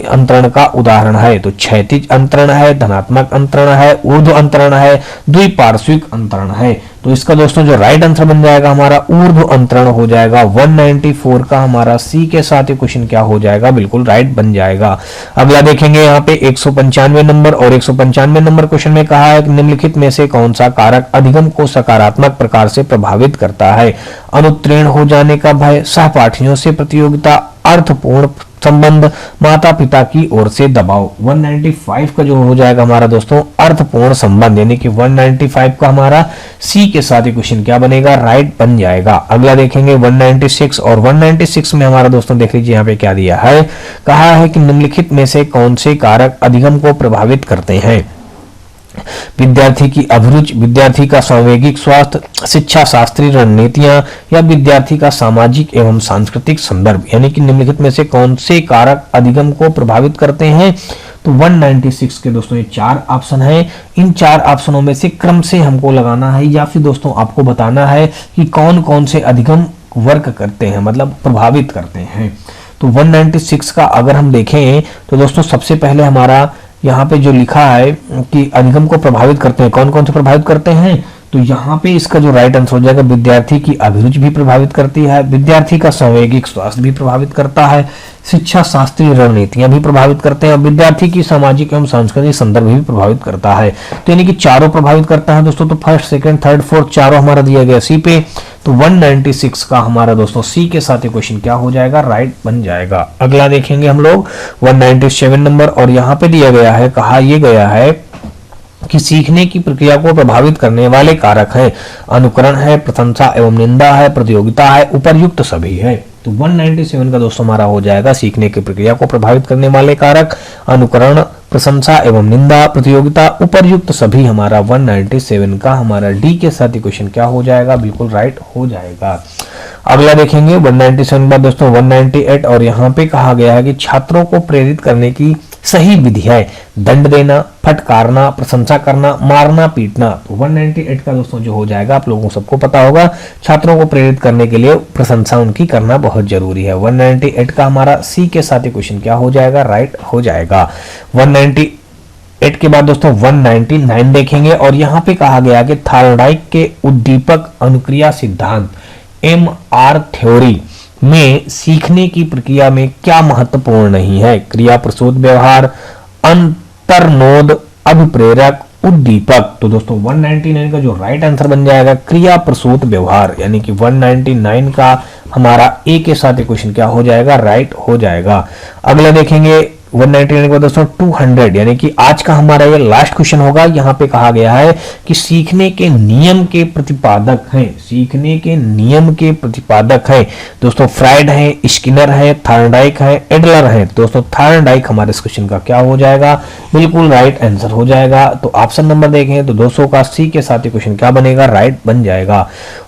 अंतरण का उदाहरण है। तो क्षैतिज अंतरण है, धनात्मक अंतरण है, ऊर्ध्व अंतरण है, द्विपार्श्विक अंतरण है। तो इसका दोस्तों जो राइट आंसर बन जाएगा हमारा ऊर्ध्व अंतरण हो जाएगा। 194 का हमारा सी के साथ ये क्वेश्चन क्या हो जाएगा, बिल्कुल राइट बन जाएगा। अगला देखेंगे यहाँ पे 195 नंबर, और 195 नंबर क्वेश्चन में कहा है कि निम्नलिखित में से कौन सा कारक अधिगम को सकारात्मक प्रकार से प्रभावित करता है। अनुत्तीर्ण हो जाने का भय, सहपाठियों से प्रतियोगिता, अर्थपूर्ण संबंध, माता पिता की ओर से दबाव। 195 का जो हो जाएगा हमारा दोस्तों अर्थपूर्ण संबंध, यानी कि 195 का हमारा सी के साथ क्वेश्चन क्या बनेगा, राइट बन जाएगा। अगला देखेंगे 196, और 196 में हमारा दोस्तों देख लीजिए यहाँ पे क्या दिया है, कहा है कि निम्नलिखित में से कौन से कारक अधिगम को प्रभावित करते हैं। विद्यार्थी की अभिरुचि, विद्यार्थी का सामवेगिक स्वास्थ्य, शिक्षा शास्त्रीय रणनीतियां, या विद्यार्थी का सामाजिक एवं सांस्कृतिक संदर्भ। यानी कि निम्नलिखित में से कौन से कारक अधिगम को प्रभावित करते हैं। तो 196 के दोस्तों ये 4 ऑप्शन है। इन 4 ऑप्शनों में से क्रम से हमको लगाना है, या फिर दोस्तों आपको बताना है कि कौन कौन से अधिगम वर्क करते हैं, मतलब प्रभावित करते हैं। तो 196 का अगर हम देखें तो दोस्तों सबसे पहले हमारा यहाँ पे जो लिखा है कि अधिगम को प्रभावित करते हैं, कौन कौन से प्रभावित करते हैं, तो यहाँ पे इसका जो राइट आंसर हो जाएगा विद्यार्थी की अभिरुचि भी प्रभावित करती है, विद्यार्थी का सामवेगिक स्वास्थ्य भी प्रभावित करता है, शिक्षा शास्त्रीय रणनीतियां भी प्रभावित करते हैं, और विद्यार्थी की सामाजिक एवं सांस्कृतिक संदर्भ भी प्रभावित करता है। तो यानी कि चारों प्रभावित करता है दोस्तों। तो फर्स्ट, सेकंड, थर्ड, फोर्थ चारों हमारा दिया गया सी पे। तो 196 का हमारा दोस्तों सी के साथ क्वेश्चन क्या हो जाएगा, राइट बन जाएगा। अगला देखेंगे हम लोग 197 नंबर, और यहाँ पे दिया गया है, कहा यह गया है कि सीखने की प्रक्रिया को प्रभावित करने वाले कारक हैं। अनुकरण है, प्रशंसा एवं निंदा है, प्रतियोगिता है, उपर्युक्त सभी है। तो 197 का दोस्तों हमारा हो जाएगा सीखने की प्रक्रिया को प्रभावित करने वाले कारक अनुकरण, प्रशंसा एवं निंदा, प्रतियोगिता, उपर्युक्त सभी हमारा 197 का हमारा डी के साथ ही क्वेश्चन क्या हो जाएगा, बिल्कुल राइट हो जाएगा। अगला देखेंगे 197 बाद दोस्तों 198 और यहाँ पे कहा गया है कि छात्रों को प्रेरित करने की सही विधियां, दंड देना, फटकारना, प्रशंसा करना, मारना, पीटना। तो 198 का दोस्तों जो हो जाएगा, आप लोगों को सबको पता होगा, छात्रों को प्रेरित करने के लिए प्रशंसा उनकी करना बहुत जरूरी है। 198 का हमारा सी के साथ ही क्वेश्चन क्या हो जाएगा, राइट हो जाएगा। 198 के बाद दोस्तों 199 देखेंगे और यहाँ पे कहा गया कि थार्डाइक के उद्दीपक अनुक्रिया सिद्धांत MR थ्योरी में सीखने की प्रक्रिया में क्या महत्वपूर्ण नहीं है, क्रिया प्रसूत व्यवहार, अंतर्नोद, अभिप्रेरक, उद्दीपक। तो दोस्तों 199 का जो राइट आंसर बन जाएगा क्रिया प्रसूत व्यवहार, यानी कि 199 का हमारा ए के साथ क्वेश्चन क्या हो जाएगा, राइट हो जाएगा। अगला देखेंगे 199 के बाद दोस्तों 200, यानी कि आज का हमारा ये लास्ट क्वेश्चन होगा। यहाँ पे कहा गया है कि सीखने के नियम के प्रतिपादक हैं, सीखने के नियम के प्रतिपादक हैं दोस्तों फ्राइड है, स्किनर है, थार्नडाइक है, एडलर है। दोस्तों थार्नडाइक हमारे इस क्वेश्चन का क्या हो जाएगा, बिल्कुल राइट आंसर हो जाएगा। तो ऑप्शन नंबर देखें तो 200 का सी के साथ ही क्वेश्चन क्या बनेगा, राइट बन जाएगा।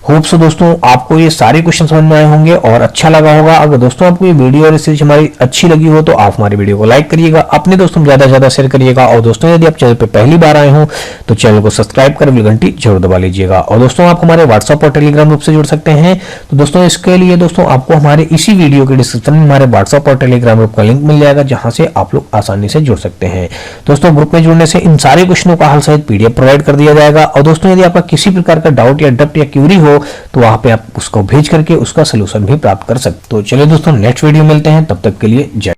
होप सो दोस्तों आपको ये सारे क्वेश्चन समझ में आए होंगे और अच्छा लगा होगा। अगर दोस्तों आपको ये वीडियो और सीरीज हमारी अच्छी लगी हो तो आप हमारी वीडियो को लाइक करिएगा, अपने दोस्तों में ज्यादा से ज्यादा शेयर करिएगा। और दोस्तों यदि आप चैनल पे पहली बार आए हो तो चैनल को सब्सक्राइब कर बेल घंटी जरूर दबा लीजिएगा। और दोस्तों आप हमारे व्हाट्सएप और टेलीग्राम ग्रुप से जुड़ सकते हैं। तो दोस्तों इसके लिए दोस्तों आपको हमारे इसी वीडियो के डिस्क्रिप्शन में हमारे व्हाट्सएप और टेलीग्राम ग्रुप का लिंक मिल जाएगा, जहां से आप लोग आसानी से जुड़ सकते हैं। दोस्तों ग्रुप में जुड़ने से इन सारे क्वेश्चनों का हल सहित पीडीएफ प्रोवाइड कर दिया जाएगा। और दोस्तों यदि आपका किसी प्रकार का डाउट या डप्ट या क्यूरी हो तो वहां पे आप उसको भेज करके उसका सोल्यूशन भी प्राप्त कर सकते। तो चलिए दोस्तों नेक्स्ट वीडियो मिलते हैं, तब तक के लिए जय।